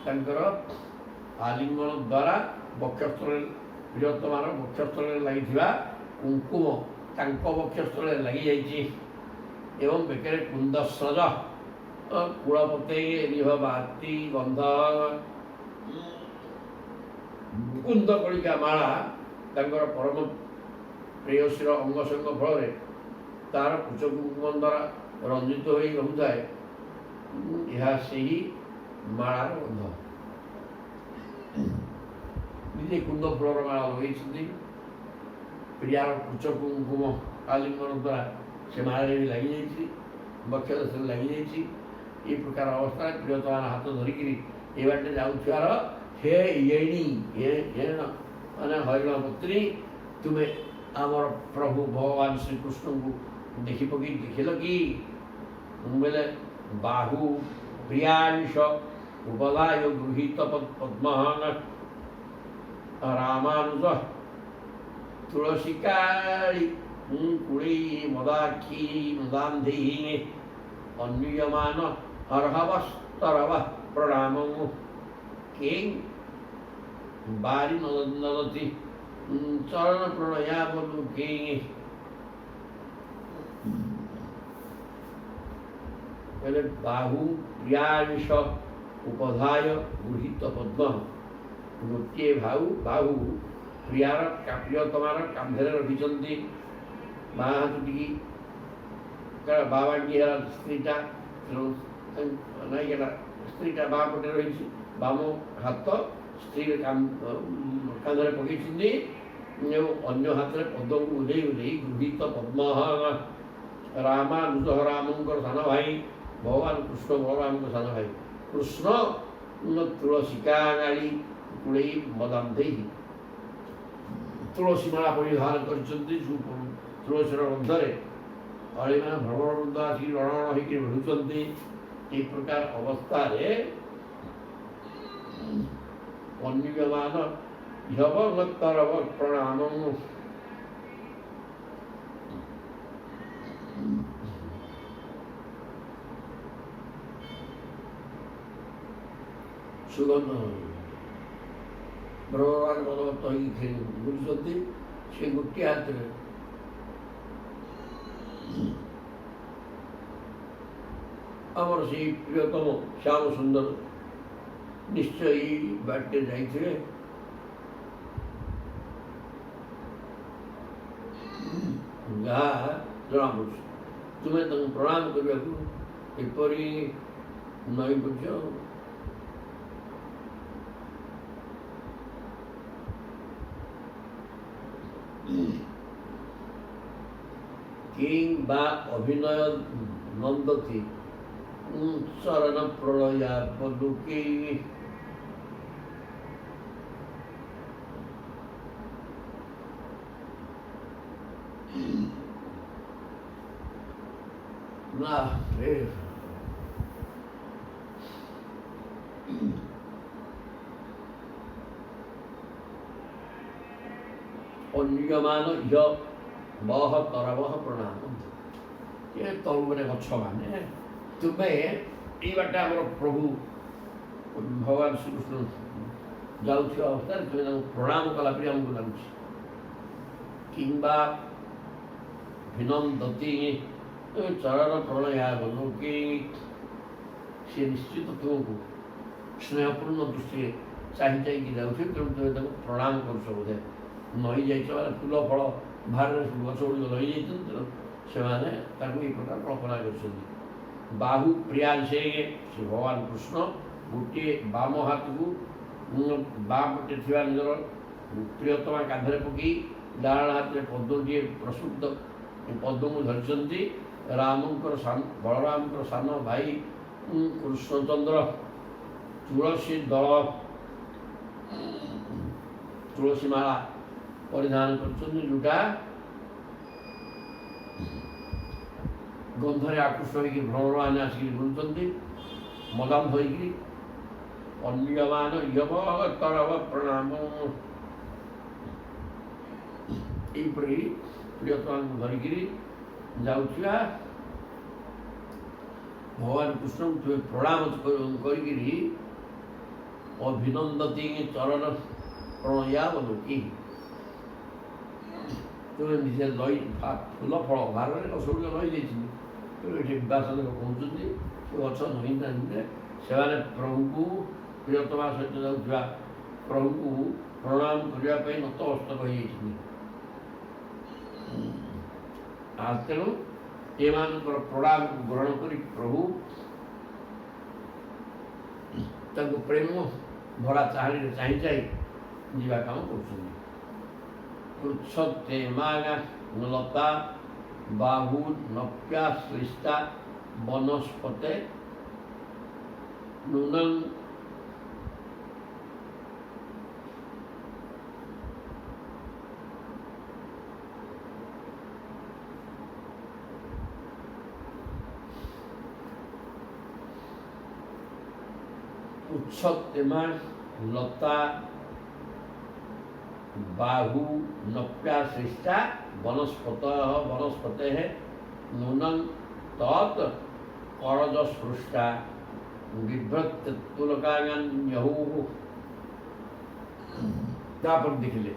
ତାଙ୍କର ଆଲିଙ୍ଗନ ଦ୍ୱାରା ବକ୍ଷସ୍ଥଳରେ ପ୍ରିୟତମାର ବକ୍ଷସ୍ଥଳରେ ଲାଗିଥିବା କୁଙ୍କୁମ ତାଙ୍କ ବକ୍ଷସ୍ଥଳରେ ଲାଗିଯାଇଛି ଏବଂ ବେକରେ କୁନ୍ଦସ୍ରଜ କୁଳପତେ ରିହବାତି ଗନ୍ଧ କୁନ୍ଦ କଳିକା ମାଳା ତାଙ୍କର ପରମ ପ୍ରେୟସୀର ଅଙ୍ଗସଙ୍ଗ ଫଳରେ ତାର କୁଚ କୁଙ୍କୁମ ଦ୍ୱାରା ରଞ୍ଜିତ ହୋଇ ରହୁଥାଏ। ଏହା ସେହି ମାଳାର ଗନ୍ଧ। ନିଜେ କୁନ୍ଦ ଫୁଲର ମାଳା ଲଗେଇଛନ୍ତି, ପ୍ରିୟାର କୁଚ କୁଙ୍କୁମ ଆଲିଙ୍ଗନ ଦ୍ୱାରା ସେ ମାଳାରେ ବି ଲାଗିଯାଇଛି, ବକ୍ଷ ଦେଶରେ ଲାଗିଯାଇଛି। ଏ ପ୍ରକାର ଅବସ୍ଥାରେ ପ୍ରିୟତମାନ ହାତ ଧରିକିରି ଏ ବାଟେ ଯାଉଥିବାର ହେ ଏଣୀ ମାନେ ହରିଣ ପତ୍ନୀ ତୁମେ ଆମର ପ୍ରଭୁ ଭଗବାନ ଶ୍ରୀକୃଷ୍ଣଙ୍କୁ ଦେଖିଲ କି? ବୋଲେ ବାହୁ ପ୍ରିୟାଂଶ ଉପଦାୟ ଗୃହୀତ ପଦ୍ମହନ ରାମାନୁଜ ତୁଳସୀକାଳି କୁଳୀ ମଦାକ୍ଷୀ ମଦାନ୍ଧି ଅନ୍ୱୟମାନ ହରହବସ୍ତରବ ପ୍ରଣାମ କେ ବାରି ନଦତି ଚରଣ ପ୍ରଣୟାବଲୁ କେ ବୋଲେ ବାହୁ ପ୍ରିୟାଂଶ ଉପଧାୟ ଗୃହୀତ ପଦ୍ମ, ଗୋଟିଏ ବାହୁ ପ୍ରିୟାର ପ୍ରିୟତମାର କାନ୍ଧରେ ରଖିଛନ୍ତି। ବାଁ ହାତଟିକି ବାବାଟି ହେଲା ସ୍ତ୍ରୀଟା, ନାଇଁ ସ୍ତ୍ରୀଟା ବାଁ ପଟେ ରହିଛି, ବାମ ହାତ ସ୍ତ୍ରୀ କାନ୍ଧରେ ପକେଇଛନ୍ତି ଏବଂ ଅନ୍ୟ ହାତରେ ପଦ୍ମକୁ ଉଲେଇ ଉଲେଇ ଗୃହୀତ ପଦ୍ମ ରାମାନୁଜ ରାମଙ୍କର ସାନ ଭାଇ ଭଗବାନ କୃଷ୍ଣ ବଳରାମଙ୍କ ସାନ ଭାଇ କୃଷ୍ଣ ତୁଳସୀ କାଳି କୁଳେଇ ମଦାନ୍ଧେଇ ତୁଳସୀ ମାଳା ପରିଧାନ କରିଛନ୍ତି। ତୁଳସୀର ମଧ୍ୟରେ ଅଳିମାନେ ଭ୍ରମଣ ବୃନ୍ଦ ଆସିକି ରଣ ହେଇକି ଭିଡ଼ୁଛନ୍ତି। ଏହି ପ୍ରକାର ଅବସ୍ଥାରେ ଅନ୍ୟମାନ ୟବଗତରବ ପ୍ରଣାମ ସୁଗନ୍ଧ ଭଗବାନ ଭଗବତ ହେଇକି ବୁଲୁଛନ୍ତି। ସେ ଗୋଟିଏ ହାତରେ ଆମର ସେଇ ପ୍ରିୟତମ ଶ୍ୟାମ ସୁନ୍ଦର ନିଶ୍ଚୟ ଏଇ ବାଟରେ ଯାଇଥିବେ। ଯାହା ଜଣାପଡ଼ୁଛି ତୁମେ ତାଙ୍କୁ ପ୍ରଣାମ କରିବାକୁ ଏପରି ନଈ ବୁଝ। କିମ୍ବା ଅଭିନୟ ନନ୍ଦତି ଚରଣ ପ୍ରଳୟା ପଦୁକି ନା ଅନ୍ୟମାନ ୟ ବହ ତରବହ ପ୍ରଣାମ। ଏ ତଳୁ ମାନେ ଗଛ ମାନେ ତୁମେ ଏଇ ବାଟେ ଆମର ପ୍ରଭୁ ଭଗବାନ ଶ୍ରୀକୃଷ୍ଣ ଯାଉଥିବା ଅବସ୍ଥାରେ ତୁମେ ତାଙ୍କୁ ପ୍ରଣାମ କଲା ପରି ଆମକୁ ଲାଗୁଛି। କିମ୍ବା ଭିନନ୍ଦତି ଚରଣ ପ୍ରଣୟା କି ସେ ନିଶ୍ଚିତ ତୁମକୁ ସ୍ନେହପୂର୍ଣ୍ଣ ଦୃଷ୍ଟିରେ ଚାହିଁ ଚାହିଁକି ଯାଉଥିବେ। ତେଣୁ ତୁମେ ତାଙ୍କୁ ପ୍ରଣାମ କରୁଛ ବୋଧେ। ନଈ ଯାଇଛ ମାନେ ଫୁଲ ଫଳ ବାହାରରେ ଗଛ ଗୁଡ଼ିକ ନଈ ଯାଇଛନ୍ତି। ତେଣୁ ସେମାନେ ତାଙ୍କୁ ଏହି ପ୍ରକାର କଳ୍ପନା କରିଛନ୍ତି। ବାହୁ ପ୍ରିୟା ସେ ଭଗବାନ କୃଷ୍ଣ ଗୋଟିଏ ବାମ ହାତକୁ ବାମ ପଟେ ଥିବା ନିଜର ପ୍ରିୟତମା କାନ୍ଧରେ ପକାଇ ଡାହାଣ ହାତରେ ପଦ୍ମଟିଏ ପ୍ରସ୍ତୁତ ପଦ୍ମକୁ ଧରିଛନ୍ତି। ରାମଙ୍କର ବଳରାମଙ୍କର ସାନ ଭାଇ କୃଷ୍ଣଚନ୍ଦ୍ର ତୁଳସୀ ଦଳ ତୁଳସୀ ମାଳା ପରିଧାନ କରିଛନ୍ତି, ଯେଉଁଟା ଗନ୍ଧରେ ଆକୃଷ୍ଟ ହୋଇକି ଭ୍ରମଣମାନେ ଆସିକି ବୁଲୁଛନ୍ତି ମଦାନ୍ଧ ହୋଇକିରି। ଅନ୍ୟମାନ ୟବତରବ ପ୍ରଣାମ ଏହିପରି ପ୍ରିୟତମାଙ୍କୁ ଧରିକିରି ଯାଉଥିବା ଭଗବାନ କୃଷ୍ଣଙ୍କୁ ତୁମେ ପ୍ରଣାମ କରିକିରି ଅଭିନନ୍ଦତି ଚରଣ ପ୍ରଣୟା ବୋଲୁକି ତୁମେ ନିଜେ ନଈ ଫୁଲ ଫଳ ବାହାରରେ ଗଛଗୁଡ଼ିକ ରହିଯାଇଛନ୍ତି। ତେଣୁ ଏଠି ବିବାସ କହୁଛନ୍ତି ସେ ଗଛ ନଈ ନାହାନ୍ତି। ସେମାନେ ପ୍ରଭୁଙ୍କୁ ପ୍ରିୟତମା ସହିତ ଯାଉଥିବା ପ୍ରଭୁଙ୍କୁ ପ୍ରଣାମ କରିବା ପାଇଁ ନତମସ୍ତକ ହୋଇଯାଇଛନ୍ତି। ତେଣୁ ଏମାନଙ୍କର ପ୍ରଣାମକୁ ଗ୍ରହଣ କରି ପ୍ରଭୁ ତାଙ୍କୁ ପ୍ରେମ ଭରା ଚାହାଣୀରେ ଚାହିଁ ଚାହିଁ ଯିବା କାମ କରୁଛନ୍ତି। ପୃଚ୍ଛତେ ମାଗା ଲତା ବାହୁ ନପ୍ୟାଶ୍ଳିଷ୍ଟା ବନସ୍ପତେ ନୂନଂ ଉଚ୍ଛତେମା ଲତା बाहु नप्याश्लिष्टा वनस्पते नूनं तत् करजस्पृष्टा बिभ्रतुलकान्यहु। तापर देखिले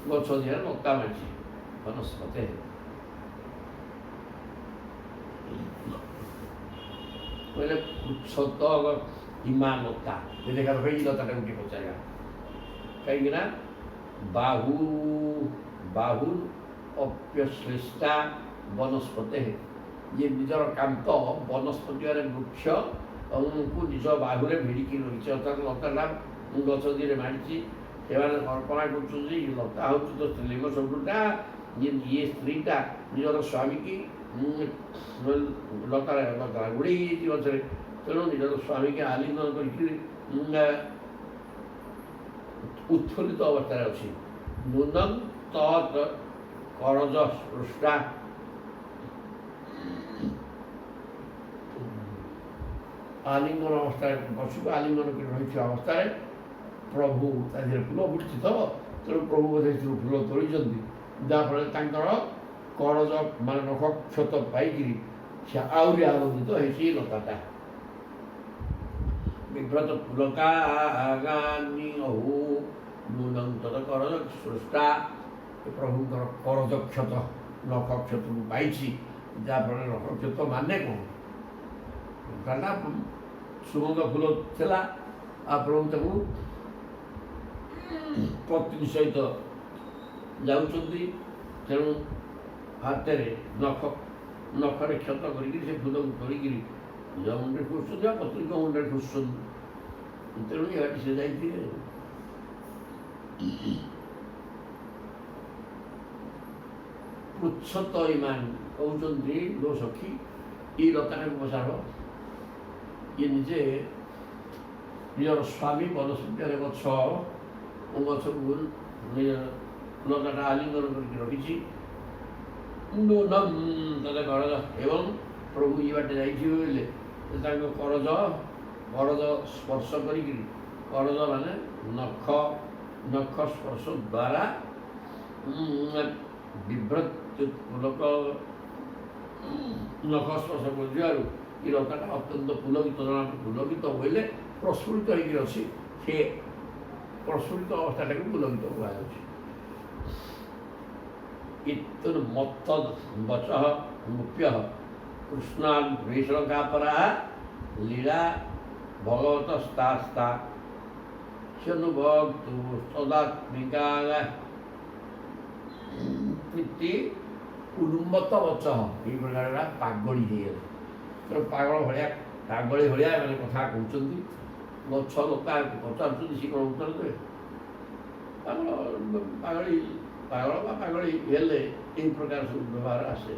गछ दिहर लता माछी वनस्पते बोले उच्छत इमा लता देखा तो लताटा उठी पचाया कहीं बाहु बाहु अप्यश्लिष्टा वनस्पति ये निजर कांत वनस्पति वृक्ष को निज बाहुरे भिड़िकी रही अर्थात लताटा ଗଛ ଦିହରେ ମାଡ଼ିଛି। ସେମାନେ କଳ୍ପନା କରୁଛନ୍ତି ଯେ ଲତା ହେଉଛି ତ ସ୍ତ୍ରୀଲିଙ୍ଗ ଶବ୍ଦଟା, ଇଏ ସ୍ତ୍ରୀଟା ନିଜର ସ୍ୱାମୀକି ଲତା ଗୋଡ଼େଇ ହେଇଯାଇଛି ଗଛରେ, ତେଣୁ ନିଜର ସ୍ୱାମୀକି ଆଲିଙ୍ଗନ କରିକି ଉତ୍ଫୁଲ୍ଲିତ ଅବସ୍ଥାରେ ଅଛି। ନୂନଂ ତତ୍ କରଜ ସ୍ପୃଷ୍ଟା, ଆଲିଙ୍ଗନ ଅବସ୍ଥାରେ ପଛୁକୁ ଆଲିଙ୍ଗନ କରି ରହିଥିବା ଅବସ୍ଥାରେ ପ୍ରଭୁ ତା ଦେହରେ ଫୁଲ ଫୁଟିଛି ତ, ତେଣୁ ପ୍ରଭୁ ବୋଧେ ସେଥିରୁ ଫୁଲ ତୋଳିଛନ୍ତି, ଯାହାଫଳରେ ତାଙ୍କର କରଜ ମାନେ ନଖ କ୍ଷତ ପାଇକିରି ସେ ଆହୁରି ଆନନ୍ଦିତ ହେଇଛି ଲତାଟା। ବିଭ୍ରତ ପୁଲକାଗାନି ଅହୁ ନୂନଂ ତତ୍ କରଜ ସ୍ପୃଷ୍ଟା, ପ୍ରଭୁଙ୍କର କରଜ କ୍ଷତ ନଖ କ୍ଷତକୁ ପାଇଛି, ଯାହାଫଳରେ ନଖ କ୍ଷତ ମାନେ କ'ଣ, କାରଣ ସୁଗନ୍ଧ ଫୁଲ ଥିଲା, ଆଉ ପ୍ରଭୁ ତାକୁ ପତ୍ନୀ ସହିତ ଯାଉଛନ୍ତି, ତେଣୁ ହାତରେ ନଖରେ କ୍ଷତ କରିକିରି ସେ ଫୁଲକୁ ତୋଳିକିରି ନିଜ ମୁଣ୍ଡରେ ଖୁସୁଛନ୍ତି ବା ପତ୍ନୀଙ୍କ ମୁଣ୍ଡରେ ଖୁସୁଛନ୍ତି, ତେଣୁ ଏହାଟି ସେ ଯାଇଥିବେ। ପୃଚ୍ଛତ ଇମାନ କହୁଛନ୍ତି ଲୋ ସଖୀ, ଏଇ ଲତାଟାକୁ ବସାଡ଼, ଇଏ ନିଜେ ନିଜର ସ୍ୱାମୀ ବନସ୍ପତିରେ ଗଛକୁ ଲତାଟା ଆଲିଙ୍ଗନ କରିକି ରଖିଛି। ତତେ କରଜ, ଏବଂ ପ୍ରଭୁ ଏ ବାଟେ ଯାଇଥିବେ ବୋଇଲେ ତାଙ୍କ କରଜ ସ୍ପର୍ଶ କରିକିରି, କରଜ ମାନେ ନଖ ସ୍ପର୍ଶ ଦ୍ୱାରା ବିଭ୍ରତ ଲୋକ ନଖ ସ୍ପର୍ଶ କରିଥିବାରୁ ଏ ଲତାଟା ଅତ୍ୟନ୍ତ ପୁଲକିତ, ପୁଲକିତ ବୋଇଲେ ପ୍ରସ୍ଫୁଟିତ ହେଇକି ଅଛି, ସେ ପ୍ରସ୍ଫୁଟିତ ଅବସ୍ଥାଟାକୁ ପୁଲକିତ କୁହାଯାଉଛି। ଇତୁର୍ମତ୍ତଦ୍ ବଚଃ ମୁପ୍ୟଃ କୃଷ୍ଣାନ୍ ଭୀଷଣକାପରା ଲୀଳା ଭଗବତସ୍ତାସ୍ତା ସ୍ୟନୁଭକ୍ତୁ ସଦାତ୍ମିକା ପ୍ରୀତି ଉନ୍ମତ୍ତ ବଚଃ, ଏଇ ପ୍ରକାରଟା ପାଗଳି ହେଇଗଲେ, ତେଣୁ ପାଗଳି ଭଳିଆ ଏମାନେ କଥା କହୁଛନ୍ତି। ଗଛ ଲତା ପଚାରୁଛନ୍ତି, ସେ କ'ଣ ଉତ୍ତର ଦେବେ? ପାଗଳ ବା ପାଗଳି ହେଲେ ଏହି ପ୍ରକାର ସବୁ ବ୍ୟବହାର ଆସେ।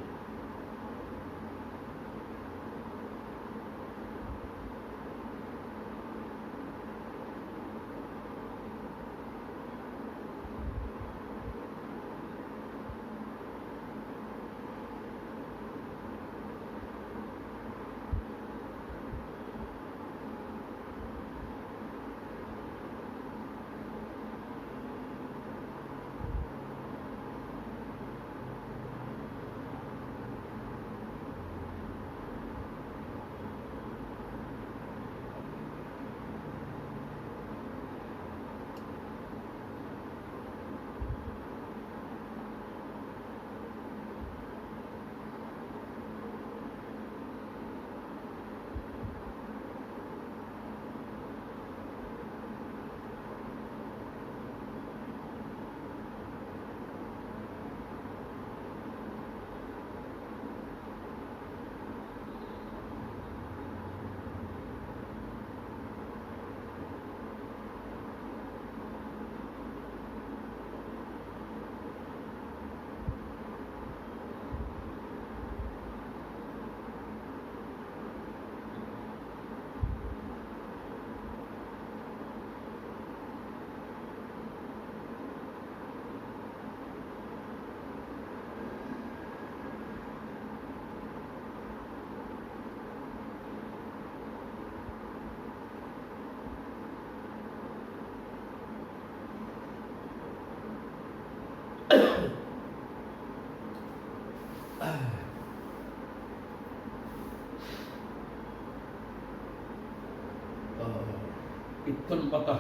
ଇତୁନ୍ମତ୍ତଃ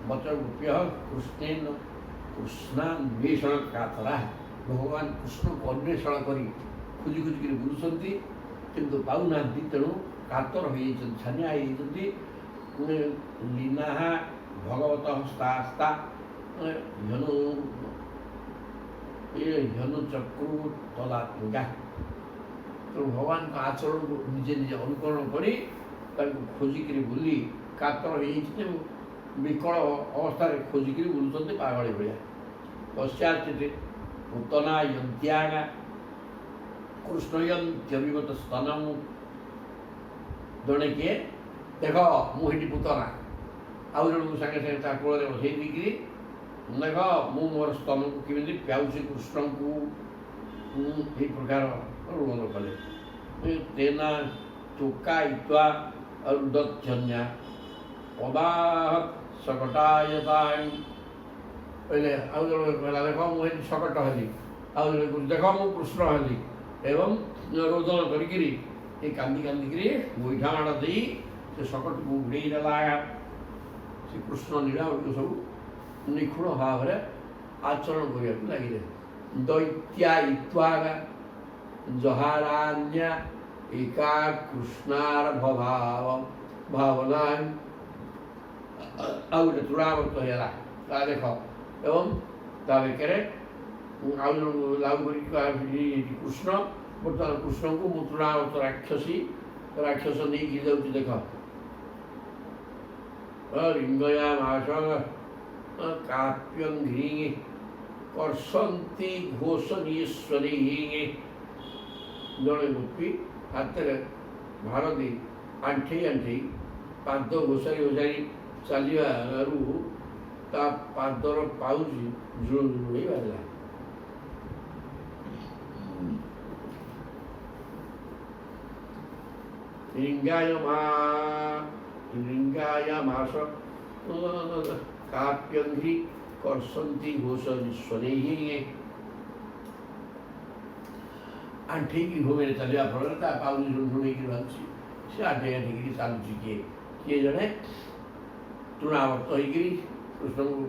ବଚଃ କୃଷ୍ଣାନ୍ୱେଷଣ କାତରା, ଭଗବାନ କୃଷ୍ଣକୁ ଅନ୍ୱେଷଣ କରି ଖୋଜି ଖୋଜିକିରି ବୁଲୁଛନ୍ତି, କିନ୍ତୁ ପାଉନାହାନ୍ତି, ତେଣୁ କାତର ହୋଇଯାଇଛନ୍ତି, ଛାନିଆ ହେଇଯାଇଛନ୍ତି। ଲୀନାଃ ଭଗବତଃ ସ୍ତାସ୍ତା ଧନୁ ଚକ୍ରୁ ତଦାତ୍ମିକା, ତେଣୁ ଭଗବାନଙ୍କ ଆଚରଣକୁ ନିଜେ ନିଜେ ଅନୁକରଣ କରି ତାଙ୍କୁ ଖୋଜିକିରି ବୁଲି କାତର ହେଇଯାଇଛି, ତେଣୁ ବିକଳ ଅବସ୍ଥାରେ ଖୋଜିକିରି ବୁଲୁଛନ୍ତି ପାଗଳି ଭଳିଆ। ପଶ୍ଚାତ୍ ପୂତନା ୟନ୍ତ୍ୟାଗା କୃଷ୍ଣୟନ୍ତ୍ୟବିଗତ ସ୍ତନମୁ। ଜଣେ କିଏ ଦେଖ ମୁଁ ଏଠି ପୂତନା, ଆଉ ଜଣଙ୍କୁ ସାଙ୍ଗେ ସାଙ୍ଗେ ତା କୋଳରେ ବସେଇ ଦେଇକିରି ଦେଖ ମୁଁ ମୋର ସ୍ତନକୁ କେମିତି ପାଉଛି କୃଷ୍ଣଙ୍କୁ, ଏହି ପ୍ରକାର ରୋହନ କଲେ। ତେନା ଚୋକାଇତ୍ୱା ରୁଦତ୍ୟନ୍ୟା ପଦାହ ଶକଟାୟତାଂ। କହିଲେ ଆଉ ଜଣେ କହିଲା ଦେଖ ମୁଁ ଏଠି ଶକଟ ହେଲି, ଆଉ ଜଣେ କହୁଛି ଦେଖ ମୁଁ କୃଷ୍ଣ ହେଲି, ଏବଂ ରୋଦନ କରିକିରି ଏ କାନ୍ଦି କାନ୍ଦିକିରି ଗୋଇଠା ମାଡ଼ ଦେଇ ସେ ଶକଟକୁ ଉଡ଼େଇ ଦେଲା। ସେ କୃଷ୍ଣ ଲୀଳା ଗୁଡ଼ିକ ସବୁ ନିଖୁଣ ଭାବରେ ଆଚରଣ କରିବାକୁ ଲାଗିଲେ। ଦୈତ୍ୟା ଇତ୍ୱାଗା ଜହାରାନ୍ୟା ଏକା କୃଷ୍ଣାର ଭାବନା। ଆଉ ଗୋଟେ ତୃଣାବର୍ତ୍ତ ହେଲା ତା ଦେଖ, ଏବଂ ତା ବେକରେ ଆଉ ଜଣକୁ ଲାଗୁ କରିକି କୃଷ୍ଣ, ବର୍ତ୍ତମାନ କୃଷ୍ଣଙ୍କୁ ମୁଁ ତୃଣାବର୍ତ୍ତ ରାକ୍ଷସ ନେଇକି ଯାଉଛି ଦେଖ। ରିଙ୍ଗୟା ମାସ କାପ୍ୟଙ୍ଘ୍ରି କର୍ଷନ୍ତି ଘୋଷଣୀଶ୍ୱରୀ। ଜଣେ ଗୋପୀ ହାତରେ ଭାର ଦେଇ ଆଣ୍ଠେଇ ଆଣ୍ଠେଇ ପାଦ ଘୋଷାରି ଘୋଷାରି ଚାଲିବାରୁ ତା ପାଦର ପାଉଜି ଝୁଳୁ ଝୁଳୁ ହେଇ ବାହାରିଲା। ଲିଙ୍ଗାୟ ମାସ କାପ୍ୟଙ୍ଘ୍ରି କର୍ଷନ୍ତି ଘୋଷଣୀଶ୍ୱରୀ। ଆଣ୍ଠେଇକି ଘୁମେରେ ଚାଲିବା ଫଳରେ ତା ପାଉଜି ଝୁଳୁ ଝୁଳୁ ହେଇକି ବାହାରୁଛି। ସେ ଆଣ୍ଠେଇ ଆଣ୍ଠେଇକିରି ଚାଲୁଛି କିଏ ଜଣେ ତୃଣାବର୍ତ୍ତ ହେଇକିରି କୃଷ୍ଣଙ୍କୁ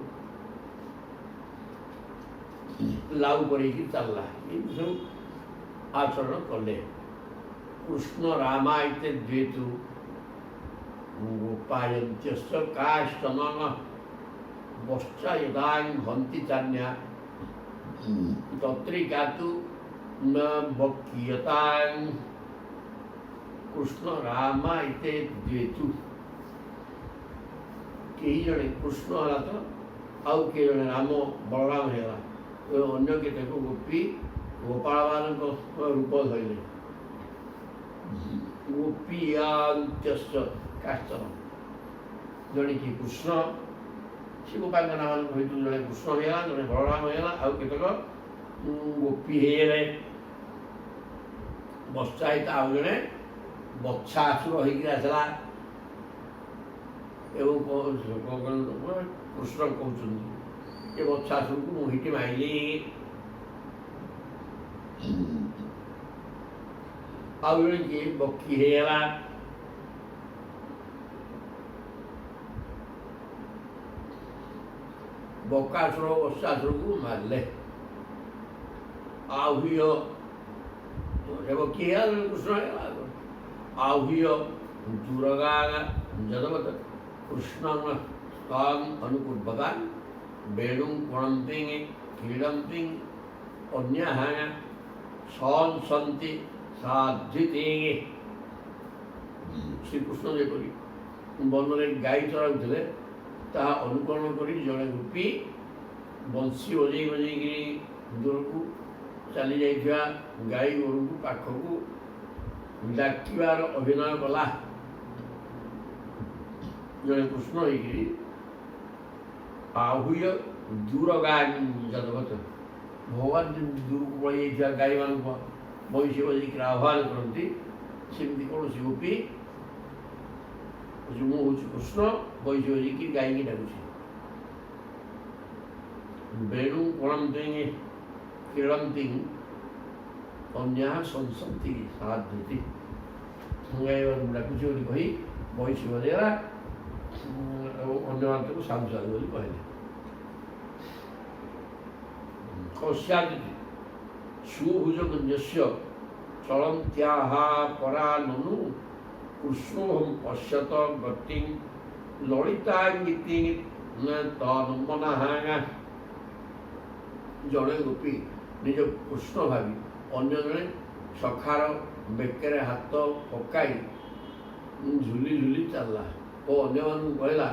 ଲାଉ କରେଇକି ଚାଲିଲା। ଏମିତି ସବୁ ଆଚରଣ କଲେ। କୃଷ୍ଣ ରାମାୟତେ ଦ୍ୱେତୁ ଗୋପାୟନ୍ତ୍ୟସ୍ୟ କାଷ୍ଟନ ପଶ୍ଚାୟତାଂ ହନ୍ତି ଚାନ୍ୟା ତତ୍ରିକାତୁ ন ବକ୍ୟତାଂ। କୃଷ୍ଣ ରାମାୟତେ ଦ୍ୱେତୁ, କେହି ଜଣେ କୃଷ୍ଣ ହେଲା ତ ଆଉ କିଏ ଜଣେ ରାମ ବଳରାମ ହେଲା, ଅନ୍ୟ କେତେକ ଗୋପୀ ଗୋପାଳମାନଙ୍କ ରୂପ ଧରିଲେ। ଗୋପୀୟାନ୍ତ୍ୟସ୍ୟ କାଷ୍ଟନ, ଜଣେ କି କୃଷ୍ଣ, ସେ ଗୋପାଙ୍କ ନାମ ଭିତରୁ ଜଣେ କୃଷ୍ଣ ହେଇଗଲା, ଜଣେ ବଳରାମ ହେଇଗଲା, ଆଉ କେତେକ ଗୋପୀ ହେଇଗଲେ। ବତ୍ସାହିତ ଆଉ ଜଣେ ବତ୍ସାସୁର ହେଇକିରି ଆସିଲା, ଏବଂ କୃଷ୍ଣ କହୁଛନ୍ତି ଏ ବତ୍ସାସୁରକୁ ମୁଁ ହିଟି ମାଇଲି। ଆଉ ଜଣେ କିଏ ବକ୍କି ହେଇଗଲା। ବକାସୁର ବତ୍ସାସୁରକୁ ମାରିଲେ। ଆହୁୟ ବକ୍କି ହେଇଗଲା, କୃଷ୍ଣ ହେଇଗଲା। ଆହୁୟ ଦୁରଗାଗା ଯଦବତ କୃଷ୍ଣଂ ସ୍ୱାଂ ଅନୁକୁର୍ବତାଂ ବେଣୁଂ ପଣନ୍ତିଂ କ୍ରୀଡ଼ନ୍ତିଂ ଅନ୍ୟାଃ ସଂସନ୍ତି ସାଧ୍ୱିତିଂ। ଶ୍ରୀକୃଷ୍ଣ ଯେପରି ବନରେ ଗାଈ ଚରାଉଥିଲେ ତାହା ଅନୁକରଣ କରି ଜଣେ ଗୋପୀ ବଂଶୀ ବଜେଇ ବଜେଇକିରି ଦୂରକୁ ଚାଲି ଯାଇଥିବା ଗାଈ ଗୋରୁଙ୍କୁ ପାଖକୁ ଡାକିବାର ଅଭିନୟ କଲା। ଜଣେ କୃଷ୍ଣ ହେଇକିରି ଆହୁୟ ଦୂରଗାମୀ ଯଦବତ, ଭଗବାନ ଯେମିତି ଦୂରକୁ ପଳେଇ ଯାଇଥିବା ଗାଈମାନଙ୍କୁ ବଂଶୀ ବଜେଇକିରି ଆହ୍ୱାନ କରନ୍ତି, ସେମିତି କୌଣସି ଗୋପୀ ମୁଁ ହେଉଛି କୃଷ୍ଣ ବଂଶୀ ବଜେଇକି ଗାଈକି ଡାକୁଛି। ବେଣୁ ପଣନ୍ତିଂ କ୍ରୀଡ଼ନ୍ତିଂ ଅନ୍ୟାଃ ସଂସନ୍ତି ସାଧ୍ୱିତି। ଗାଈମାନଙ୍କୁ ଡାକୁଛି ବୋଲି କହି ବଂଶୀ ବଜେଇଲା ଏବଂ ଅନ୍ୟମାନଙ୍କୁ ସାଧୁ ସାଧୁ ବୋଲି କହିଲେ। କସ୍ୟାଦିତି ସୁଭୁଜଗୁଞ୍ଜସ୍ୟ ଚଳନ୍ତ୍ୟାଃ ପରା ନନୁ କୃଷ୍ଣୋହଂ ପଶ୍ୟତ ଗତିଂ ଲଳିତାଙ୍ଗୀତି ତନ୍ମନଃ। ଜଣେ ଗୋପୀ ନିଜ କୃଷ୍ଣ ଭାବି ଅନ୍ୟ ଜଣେ ସଖାର ବେକରେ ହାତ ପକାଇ ଝୁଲି ଝୁଲି ଚାଲିଲା ଓ ଅନ୍ୟମାନଙ୍କୁ କହିଲା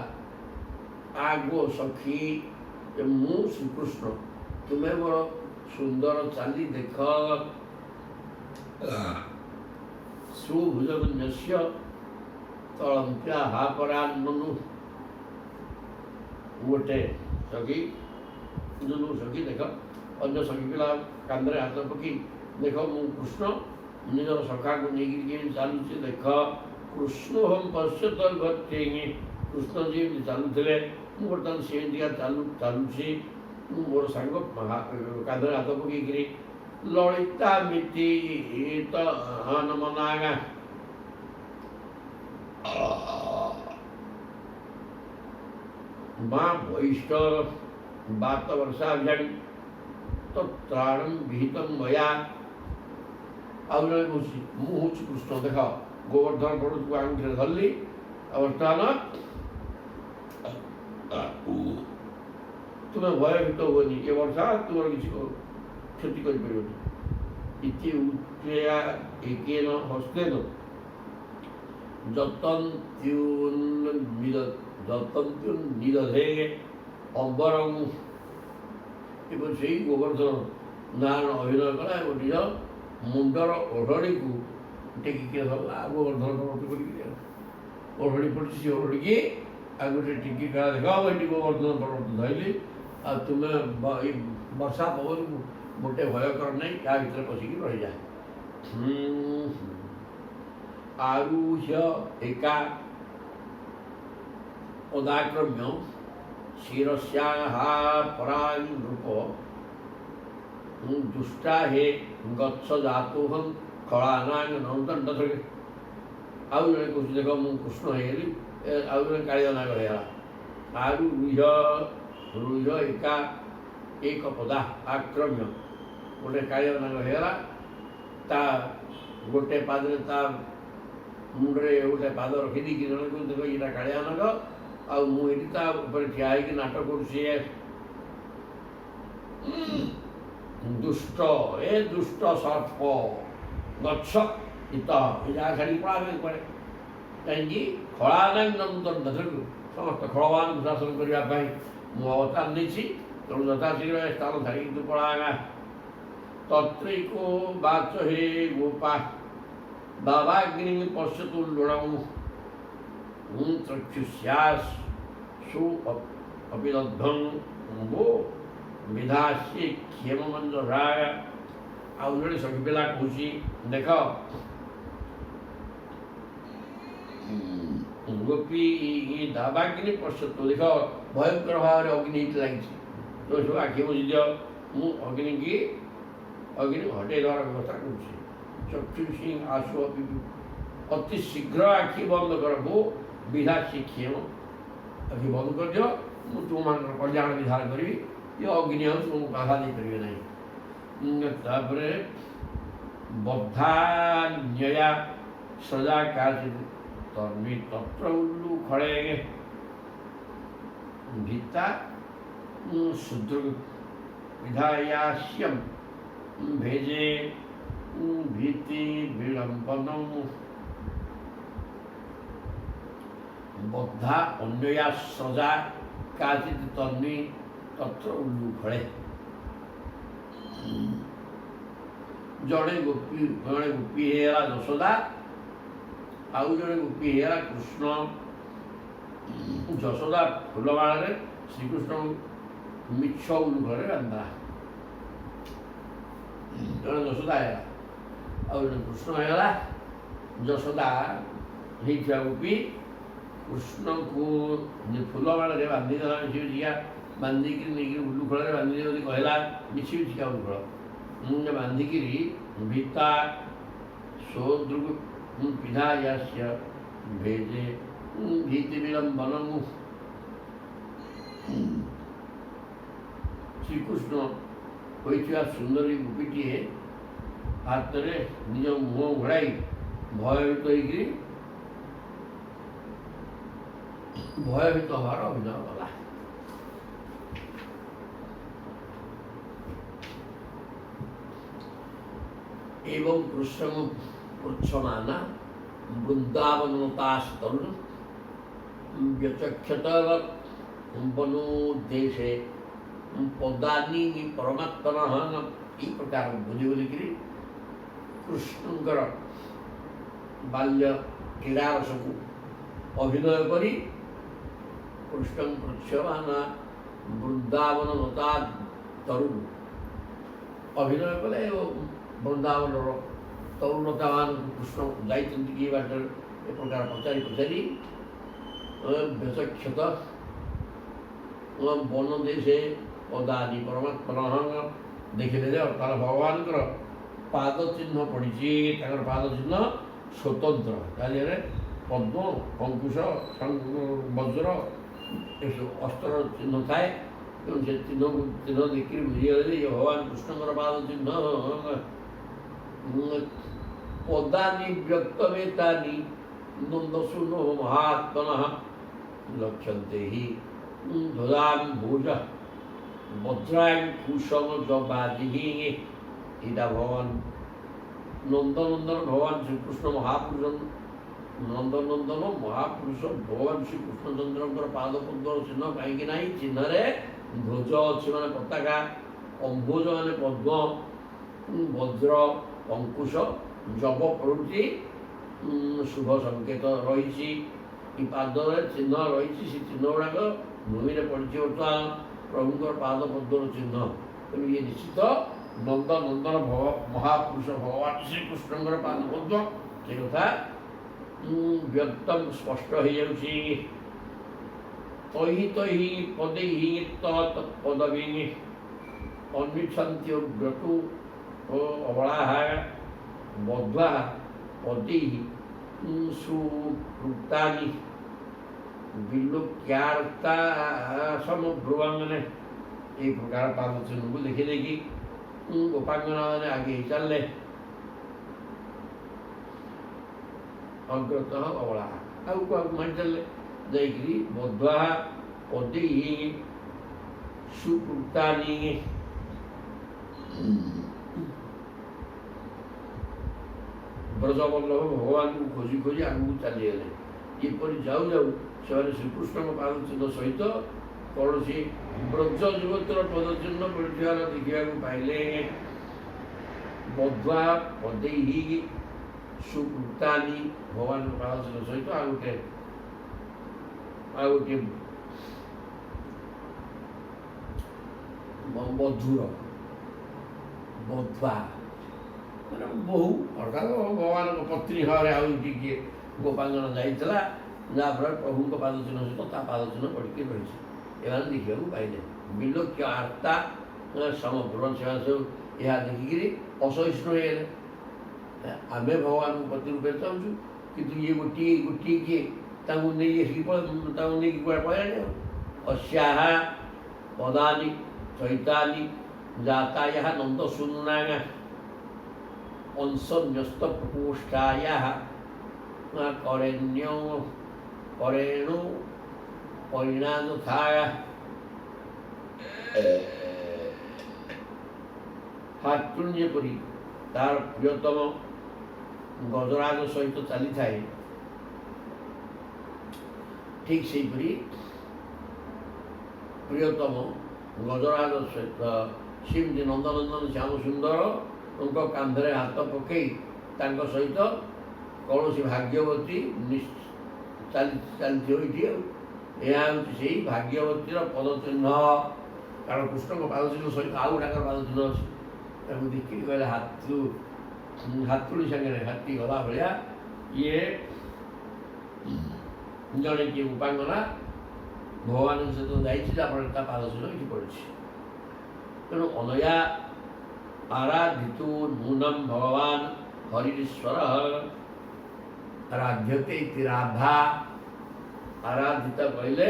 ଆଗୋ ସଖୀ ମୁଁ ଶ୍ରୀକୃଷ୍ଣ ତୁମେ ମୋର ସୁନ୍ଦର ଚାଲି ଦେଖ ସୁଭୁଜନ୍ୟସ୍ୟ ତଳନ୍ତ୍ୟା ହାପରାନ୍ମନୁ ଗୋଟେ ସଖୀ ସଖୀ ଦେଖ ଅନ୍ୟ ସଖୀ ପିଲା କାନ୍ଧରେ ହାତ ପକାଇ ଦେଖ ମୁଁ କୃଷ୍ଣ ନିଜର ସଖାକୁ ନେଇକି କେମିତି ଚାଲୁଛି ଦେଖ କୃଷ୍ଣ ହୋମ ପଶ୍ୟତ ଗତି କୃଷ୍ଣ ଯେମିତି ଚାଲୁଥିଲେ ମୁଁ ବର୍ତ୍ତମାନ ସେମିତିକା ଚାଲୁଛି ମୋର ସାଙ୍ଗ କାନ୍ଧରେ ହାତ ପକେଇକିରି ଲଳିତା ମିତି ତ ହନମନାଗା ମା ବୈଷ୍ଟ ବାତ ବର୍ଷାଭ୍ୟାଣି ତ ତ୍ରାଣଂ ବିହିତଂ ମୟା ଆଉ ଜଣେ କହୁଛି ମୁଁ ହେଉଛି କୃଷ୍ଣ ଦେଖ ଗୋବର୍ଦ୍ଧନ ପର୍ବତକୁ ଆଙ୍ଗୁଠିରେ ଧରିଲି ଆଉ ବର୍ତ୍ତମାନ ତୁମେ ଭୟଭୀତ ହୁଅନି ଏ ବର୍ଷା ତୁମର କିଛି କ୍ଷତି କରିପାରିବନି ଇତି ଉଚ୍ଚୟା ଏକେନ ହସ୍ତେନ ଯତନ୍ତ୍ୟୁନ୍ନିଦଧେ ଅମ୍ବରଂ ଏବଂ ସେଇ ଗୋବର୍ଦ୍ଧନ ନାରାୟଣ ଅଭିନୟ କଲା ଏବଂ ନିଜ ମୁଣ୍ଡର ଓଢ଼ଣୀକୁ ଟେକିକି ଧରିଲା ଗୋବର୍ଦ୍ଧନ ପର୍ବତ କରିକି ଓଢ଼ଣୀ ପଡ଼ିଛି ସେ ଓଢ଼ଣୀକି ଆଉ ଗୋଟେ ଟିକି କାଳ ଦେଖ ଏଠି ଗୋବର୍ଦ୍ଧନ ପର୍ବତ ଧରିଲି ଆଉ ତୁମେ ଏଇ ବର୍ଷା ପବନକୁ ମୋଟେ ଭୟ କର ନାହିଁ ତା ଭିତରେ ପଶିକି ରହିଯା ଆରୁହ୍ୟ ଏକା ପଦାକ୍ରମ୍ୟ ଶିରସ୍ୟାଃ ପରାଂ ନୃପ ଦୁଷ୍ଟା ହେ ଗଚ୍ଛ ଜାତୋହଂ ଖଳାନାଂ ନନ୍ଦଣ୍ଡ ଧରେ ଆଉ ଜଣେ କହୁଛି ଦେଖ ମୁଁ କୃଷ୍ଣ ହେଇଗଲି ଆଉ ଜଣେ କାଳିଆ ନାଗ ହେଇଗଲା ରୁହ୍ୟ ଏକା ଏକ ପଦା ଆକ୍ରମ୍ୟ ଗୋଟେ କାଳିଆ ନାଗ ହେଇଗଲା ତା ଗୋଟେ ପାଦରେ ତା ମୁଣ୍ଡରେ ଗୋଟେ ପାଦ ରଖିଦେଇକି ଜଣେ କହୁଛି ଦେଖ ଏଇଟା କାଳିଆ ନାଗ ଆଉ ମୁଁ ଏଠି ତା ଉପରେ ଠିଆ ହେଇକି ନାଟ କରୁଛି ଦୁଷ୍ଟ ଏ ଦୁଷ୍ଟ ସର୍ପ ଗଛ ହିତ ଏ ଯାହା ଛାଡ଼ିକି ପଳାବେ କୁଆଡ଼େ କାହିଁକି ଖଳାନାଂ ନନ୍ଦନକୁ ସମସ୍ତ ଖଳବାନଙ୍କୁ ଶାସନ କରିବା ପାଇଁ ମୁଁ ଅବତାର ନେଇଛି ତେଣୁ ଯଥାଶୀଘ୍ର ଏ ସ୍ଥାନ ଛାଡ଼ିକି ତୁ ପଳାଗା ତତ୍ରୈକୋ ବାଚ ହେ ଗୋପା ବାବାଗ୍ନି ପଶ୍ୟତୁ ଲୁଣଂ ଚକ୍ଷୁଷ୍ୟାସ୍ ସୁ ଅପିଦଧ୍ୱଂ ଗୋ ବିଧାସ୍ୟ କ୍ଷେମମଞ୍ଜରାୟ ଆଉ ଜଣେ ସଖୀ ପିଲା କହୁଛି ଦେଖ ଗୋପୀ ଦାବାଗ୍ନି ପଶ୍ୟତୁ ଦେଖ ଭୟଙ୍କର ଭାବରେ ଅଗ୍ନି ଏଇଠି ଲାଗିଛି ତ ସବୁ ଆଖି ବୁଝିଦିଅ ମୁଁ ଅଗ୍ନି ହଟେଇ ଦେବାର ବ୍ୟବସ୍ଥା କରୁଛି ଚକ୍ଷୁ ସିଂ ଆଶୁ ଅତି ଶୀଘ୍ର ଆଖି ବନ୍ଦ କର ଗୋ ବିଧାସ୍ୟ କ୍ଷେମ ଆଖି ବନ୍ଦ କରିଦିଅ ମୁଁ ତୁମମାନଙ୍କର କଲ୍ୟାଣ ବିଧାନ କରିବି ଏ ଅଗ୍ନି ଆଉ ତୁମକୁ ବାଧା ଦେଇପାରିବେ ନାହିଁ ତାପରେ ବଦ୍ଧାନ୍ୟୟା ସଜା କାଚିତ୍ ତନ୍ମି ତତ୍ର ଉଲ୍ଲୁ ଖଳେ ଭିତା ଶୁଦ୍ର ବିଧାୟାସ୍ୟମ୍ ଭେଜେ ଭୀତି ବିଳମ୍ବନଂ ବଦ୍ଧା ଅନ୍ୟୟା ସଜା କାଚିତ୍ ତନ୍ମି ତତ୍ର ଉଲ୍ଲୁ ଖଳେ ଜଣେ ଗୋପୀ ହେଇଗଲା ଯଶୋଦା ଆଉ ଜଣେ ଗୋପୀ ହେଇଗଲା କୃଷ୍ଣ ଯଶୋଦା ଫୁଲମାଳରେ ଶ୍ରୀକୃଷ୍ଣ ମିଛ ଉଲ୍ଲୁଖରେ ବାନ୍ଧିଲା ଜଣେ ଯଶୋଦା ହେଇଗଲା ଆଉ ଜଣେ କୃଷ୍ଣ ହେଇଗଲା ଯଶୋଦା ହେଇଥିବା ଗୋପୀ କୃଷ୍ଣଙ୍କୁ ଫୁଲମାଳରେ ବାନ୍ଧିଦେଲା ମିଶିମିଶିକା ବାନ୍ଧିକିରି ନେଇକିରି ଉଲ୍ଲୁଖଳରେ ବାନ୍ଧିଦେବ ବୋଲି କହିଲା ମିଶିମିଶିକା ଉଲ୍ଲୁଖଳ ବାନ୍ଧିକିରି ଭିତା ସୋଦୃଗ ପିଧାୟାସ୍ୟ ଭେଜେ ଭୀତି ବିଳମ୍ବନଂ ଶ୍ରୀକୃଷ୍ଣ ହୋଇଥିବା ସୁନ୍ଦରୀ ଗୋପୀଟିଏ ହାତରେ ନିଜ ମୁହଁ ଘୋଡ଼ାଇ ଭୟଭୀତ ହେଇକିରି ଭୟଭୀତ ହେବାର ଅଭିନୟ କଲା एवं कृष्ण पृच्छमाना वृंदावनतास्तरुण व्यचक्षत ବନୋଦ୍ଦେଶେ ପଦାନି ପରମାତ୍ମନଃ ଏହି ପ୍ରକାର ବୁଝି ବୁଝିକିରି କୃଷ୍ଣଙ୍କର ବାଲ୍ୟ କ୍ରୀଡ଼ାର ସବୁ ଅଭିନୟ କରି କୃଷ୍ଣ ପୃଚ୍ଛମାନ ବୃନ୍ଦାବନ ଲତା ତରୁଣ ଅଭିନୟ କଲେ ବୃନ୍ଦାବନର ତରୁଣତାମାନଙ୍କୁ କୃଷ୍ଣ ଯାଇଛନ୍ତି କି ବାଟରେ ଏ ପ୍ରକାର ପଚାରି ପଚାରି ବେଶକ୍ଷତ ବନ ଦେଶେ ପଦାନି ପରମାତ୍ମନଃ ଦେଖିଲେ ଯେ ତାର ଭଗବାନଙ୍କର ପାଦ ଚିହ୍ନ ପଡ଼ିଛି। ତାଙ୍କର ପାଦ ଚିହ୍ନ ସ୍ୱତନ୍ତ୍ର, ତା ଦେହରେ ପଦ୍ମ ଅଙ୍କୁଶ ବଜ୍ର ଏସବୁ ଅସ୍ତ୍ରର ଚିହ୍ନ ଥାଏ। ତେଣୁ ସେ ଚିହ୍ନ ଦେଖିକି ବୁଝିଗଲେ ଯେ ଇଏ ଭଗବାନ କୃଷ୍ଣଙ୍କର ପାଦ ଚିହ୍ନ। ପଦାନି ବ୍ୟକ୍ତବେତାନି ନନ୍ଦସୂନୋ ମହାତ୍ମନଃ ଲକ୍ଷ୍ୟନ୍ତେ ହି ଧୋଦାମ୍ଭୁଜ ବଜ୍ରାଙ୍କୁଶମବାଜିଃ। ଏଇଟା ଭଗବାନ ନନ୍ଦନନ୍ଦନ ଭଗବାନ ଶ୍ରୀକୃଷ୍ଣ ମହାପୁରୁଷ ନନ୍ଦନନ୍ଦନ ମହାପୁରୁଷ ଭଗବାନ ଶ୍ରୀକୃଷ୍ଣଚନ୍ଦ୍ରଙ୍କର ପାଦ ପଦ୍ମର ଚିହ୍ନ କାହିଁକି ନାହିଁ? ଚିହ୍ନରେ ଧ୍ୱଜ ଅଛି ମାନେ ପତାକା, ଅମ୍ଭୁଜ ମାନେ ପଦ୍ମ, ବଜ୍ର ଅଙ୍କୁଶ ଜବ ପ୍ରଭୃତି ଶୁଭ ସଂକେତ ରହିଛି। ଏ ପାଦରେ ଚିହ୍ନ ରହିଛି। ସେ ଚିହ୍ନ ଗୁଡ଼ାକ ଭୂମିରେ ପଡ଼ିଛି ବର୍ତ୍ତମାନ ପ୍ରଭୁଙ୍କର ପାଦ ପଦ୍ମର ଚିହ୍ନ। ତେଣୁ ଇଏ ନିଶ୍ଚିତ ନନ୍ଦନନ୍ଦନ ମହାପୁରୁଷ ଭଗବାନ ଶ୍ରୀକୃଷ୍ଣଙ୍କର ପାଦ ପଦ୍ମ। ସେ କଥା ବ୍ୟକ୍ତମ ସ୍ପଷ୍ଟ ହେଇଯାଉଛି। ତହି ତହି ପଦେହି ତତ୍ପଦବୀ ଅନ୍ୱିଚ୍ଛନ୍ତି ବ୍ରତୁ ଅବଳାଃ ବଦ୍ଧ୍ୱା ପଦେହି ସୁକୃତାନି ବିଲୋକ୍ୟାର୍ତ୍ତା ସମବ୍ରୁବାଙ୍ଗନେ। এই প্রকার পাদ চিহ্নକୁ দেখি দেখি ଗୋପାଙ୍ଗନା ମାନେ ଆଗେଇ ଚାଲିଲେ। ଅଗ୍ରତଃ ଅବଳାଃ ଆଗକୁ ଆଗକୁ ମାଡ଼ି ଚାଲିଲେ। ଯାଇକିରି ବଦ୍ଧ୍ୱା ପଦେହି ସୁକୃତାନି ବ୍ରଜବଲ୍ଲଭ ଭଗବାନଙ୍କୁ ଖୋଜି ଖୋଜି ଆଗକୁ ଚାଲିଗଲେ। ଏପରି ଯାଉ ଯାଉ ସେମାନେ ଶ୍ରୀକୃଷ୍ଣଙ୍କ ପାଦ ଚିହ୍ନ ସହିତ କୌଣସି ବ୍ରଜ ଯୁବତୀର ପଦଚିହ୍ନ ପଡ଼ିଥିବାର ଦେଖିବାକୁ ପାଇଲେ। ବଦ୍ଧ୍ୱା ପଦେହି ସୁକୃତାନି ଭଗବାନଙ୍କ ପାଦ ଚିହ୍ନ ସହିତ ଆଉ ଗୋଟିଏ ମଧୁର ବଦ୍ଧ୍ୱା ମାନେ ବହୁ ଅର୍ଥାତ୍ ଭଗବାନଙ୍କ ପତ୍ନୀ ଭାବରେ ଆଉ ଟିକିଏ ଗୋପାଙ୍ଗନା ଯାଇଥିଲା, ଯାହାଫଳରେ ପ୍ରଭୁଙ୍କ ପାଦ ଚିହ୍ନ ସହିତ ତା ପାଦ ଚିହ୍ନ ପଡ଼ିକି ରହିଛି। ଏମାନେ ଦେଖିବାକୁ ପାଇଲେ। ବିଲୋକ୍ୟ ଆର୍ତ୍ତା ସମଗ୍ର ସେମାନେ ସବୁ ଏହା ଦେଖିକିରି ଅସହିଷ୍ଣୁ ହେଇଗଲେ। ଆମେ ଭଗବାନଙ୍କୁ ପତି ରୂପେ ଚାହୁଁଛୁ, କିନ୍ତୁ ଇଏ ଗୋଟିଏ କିଏ ତାଙ୍କୁ ନେଇ ଆସିକି ତାଙ୍କୁ ନେଇକି କୁଆଡ଼େ ପଳାଇଲେ। ଅସ୍ୟାଃ ପଦାନି ଚୈତାନି ଜାତାୟାଃ ନନ୍ଦସୂନାଂ ଅଂଶନ୍ୟସ୍ତ ପ୍ରକୋଷ୍ଠାୟାଃ କରେଣୁ ପରିଣାନଥାୟ ହାତୁଣୀ ଯେପରି ତାର ପ୍ରିୟତମ ଗଜରାଜ ସହିତ ଚାଲିଥାଏ, ଠିକ୍ ସେହିପରି ପ୍ରିୟତମ ଗଜରାଜ ସହିତ ସେମିତି ନନ୍ଦନନ୍ଦନ ଶ୍ୟାମ ସୁନ୍ଦରଙ୍କ କାନ୍ଧରେ ହାତ ପକାଇ ତାଙ୍କ ସହିତ କୌଣସି ଭାଗ୍ୟବତୀ ଚାଲିଥିବ ଏଇଠି। ଆଉ ଏହା ହେଉଛି ସେଇ ଭାଗ୍ୟବତୀର ପଦଚିହ୍ନ। କାରଣ କୃଷ୍ଣଙ୍କ ପାଦ ଚିହ୍ନ ସହିତ ଆଉ ଗୋଟାକର ପାଦ ଚିହ୍ନ ଅଛି। ତାକୁ ଦେଖିକି କହିଲେ ହାତୁଡ଼ି ସାଙ୍ଗରେ ହାତୀ ଗଲା ଭଳିଆ ଇଏ ଜଣେ କିଏ ଗୋପାଙ୍ଗନା ଭଗବାନଙ୍କ ସହିତ ଯାଇଛି, ଯାହାଫଳରେ ତା ପାଦ ଚିହ୍ନ ଏଠି ପଡ଼ିଛି। ତେଣୁ ଅନୟା ଆରାଧିତୁ ନୂନମ୍ ଭଗବାନ ହରିଶ୍ୱର ରାଧ୍ୟତେ ଇତି ରାଧା। ଆରାଧିତ କହିଲେ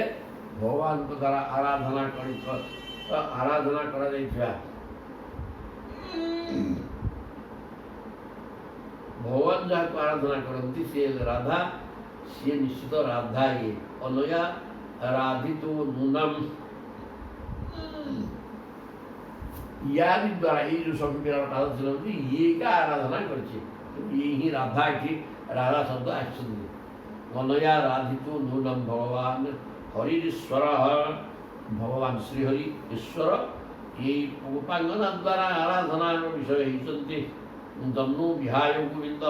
ଭଗବାନଙ୍କ ଦ୍ୱାରା ଆରାଧନା କରାଯାଇଥିବା, ଭଗବାନ ଯାହାକୁ ଆରାଧନା କରନ୍ତି ସିଏ ରାଧା। ସିଏ ନିଶ୍ଚିତ ରାଧା। ଇଏ ଅନୟା ରାଧିତୁ ନୂନମ୍, ୟାରି ଦ୍ୱାରା ଏଇ ଯେଉଁ ସବୁ ପିଲାର ପାଦ ଚିହ୍ନ ଇଏ କା ଆରାଧନା କରିଛି। ଇଏ ହିଁ ରାଧା। ଏଠି ରାଧା ଶବ୍ଦ ଆସିଛନ୍ତି। ଅନୟା ରାଧିତୁ ନୂନମ୍ ଭଗବାନ ହରିଶ୍ୱର भगवान श्रीहरि ईश्वर ये गोपांगना द्वारा आराधना विषय होती जन्मु विहाय गोविंद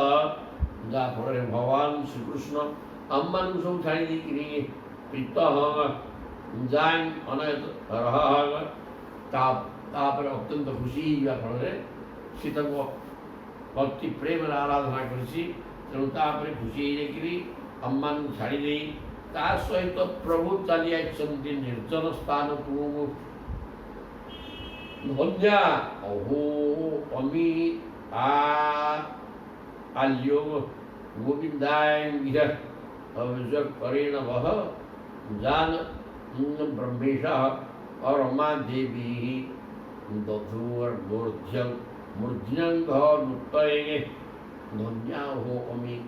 जहाँफल भगवान श्रीकृष्ण आम मान सब छाड़ी देकर प्रीत जाए अनयत रहा अत्यंत खुशी फल सीता को भक्ति प्रेम आराधना करी तेणु खुशी होकर आम मान छाड़ी ता सहित प्रभु चली आइछन्ति निर्जन स्थान को धन्या अहो अमी आल्यो गोविंदाय गिर अभिषेक करेण वह जान ब्रह्मेश और रमा देवी दधुर मूर्ध्यंग नृत्य धन्या हो अमी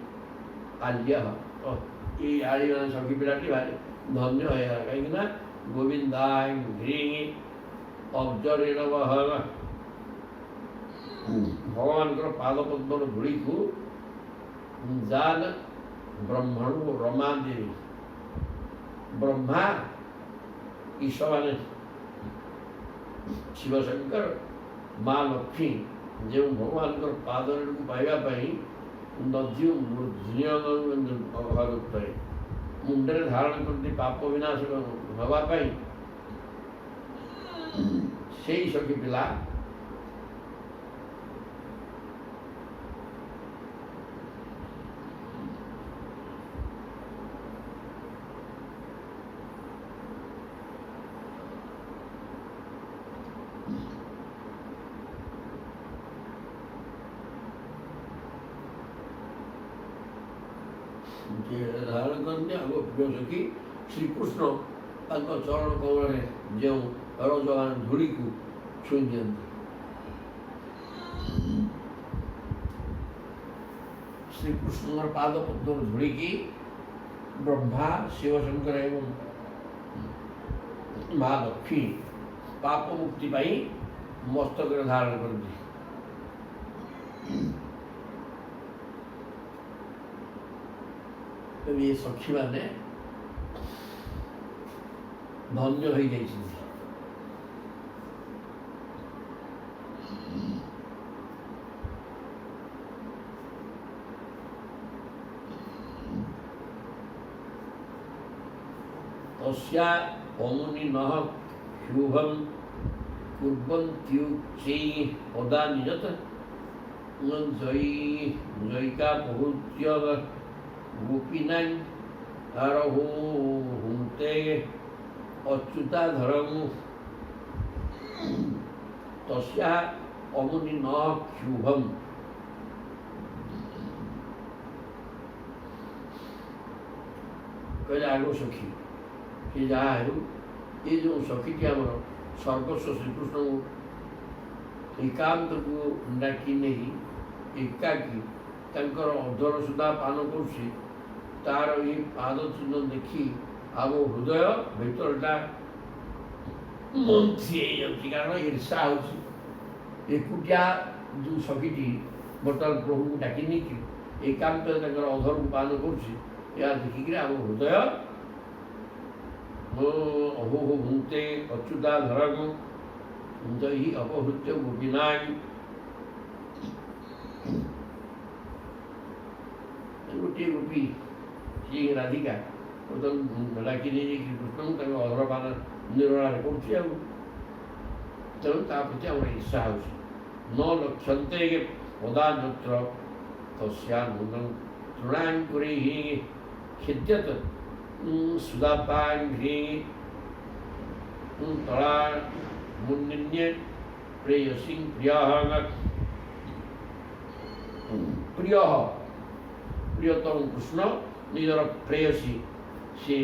आल्य ये आड़ी मैंने सखी पिलाटी भारी धन्य है कहीं गोविंदाय घ्री अब्जरेण वह भगवान पाद पद्म धूली को जान ब्रह्मणु रमा देवी ब्रह्मा ईश्वर माने शिवशंकर माँ लक्ष्मी जो भगवान पाद को पाइबापी नदी मुंडे धारण करती पाप विनाश हवापाई से सखी पिला धारण करने आगो प्रिय सखी श्रीकृष्ण चरण कमल जो रजवान धूली को छुई दिखते श्रीकृष्ण पाद पद्म धूली की ब्रह्मा शिवशंकर एवं माँ लक्ष्मी पाप मुक्ति पाई मस्तक धारण करती ये सखी मैंने धन्य हो जाइए तस्या अमुनि नः शुभम कुर्वन्त्युच्चै पदा निजत जयिका बहुत्य गोपीनां हरहु हुंते अच्युताधरं तस्या अमुनि न क्षुभम कहले आगो सखी कि जहाँ है ये जो सखी आम सर्वस्व श्रीकृष्ण एकांत को डाकी नहीं एकाकी तंकर अधर सुधा पान कर तार ये पाद चिन्ह देखी आम हृदय भीतरटा मंथी कारण ईर्षा होकुटिया जो सखीटी बर्तमान प्रभु को डाकी नहीं एकांत अधर को पान कर देखिक आम हृदय अहो भुंते अच्युताधर जयी अपहृत्य गोपीना गोटे गोपी सी राधिका डाकी नहीं कृष्ण अधर पान निर्णय कर तेणु प्रति आम ईर्षा हो न लक्ष्यन्ते पदा नत्र तस्यानूनं तृणाङ्कुरैः खिद्यत सुधापाङ्घ्रि तला मुन्निन्ये प्रेयसी प्रियतम कृष्ण निजर प्रेयसी सी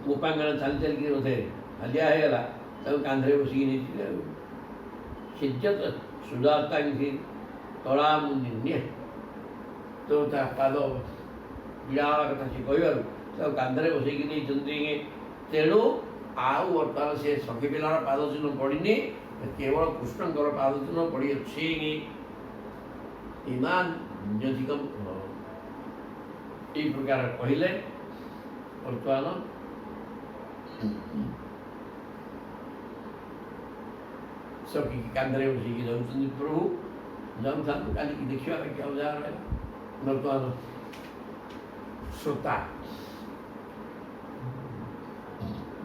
गोपांगना चल चल कि बोधे हालिया होगा तब कांधे बसिक नहीं खिद्यत सुधापाङ्घ्रि तला मुन्निन्ये तो पाद पीड़ा कथा सी कह कांधे बसैक नहीं तेणु आउ बर्तमान से सखी पिलार पाद चिन्ह पड़नी केवल कृष्णकर पाद चिन्ह पड़ी अच्छे इमान अधिकम ये प्रकार कहले ବର୍ତ୍ତମାନ ସଖିକି କାନ୍ଧରେ ବସିକି ଯାଉଛନ୍ତି ପ୍ରଭୁ ଯାଉଥାନ୍ତୁ କାଲିକି ଦେଖିବା ପାଇଁ ଆଉ ଯାହା ରହିଲା ବର୍ତ୍ତମାନ ଶ୍ରୋତା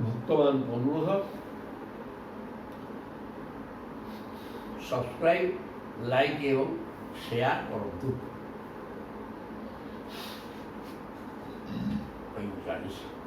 ଭକ୍ତମାନଙ୍କ ଅନୁରୋଧ ସବସ୍କ୍ରାଇବ୍ ଲାଇକ୍ ଏବଂ ସେୟାର କରନ୍ତୁ। 40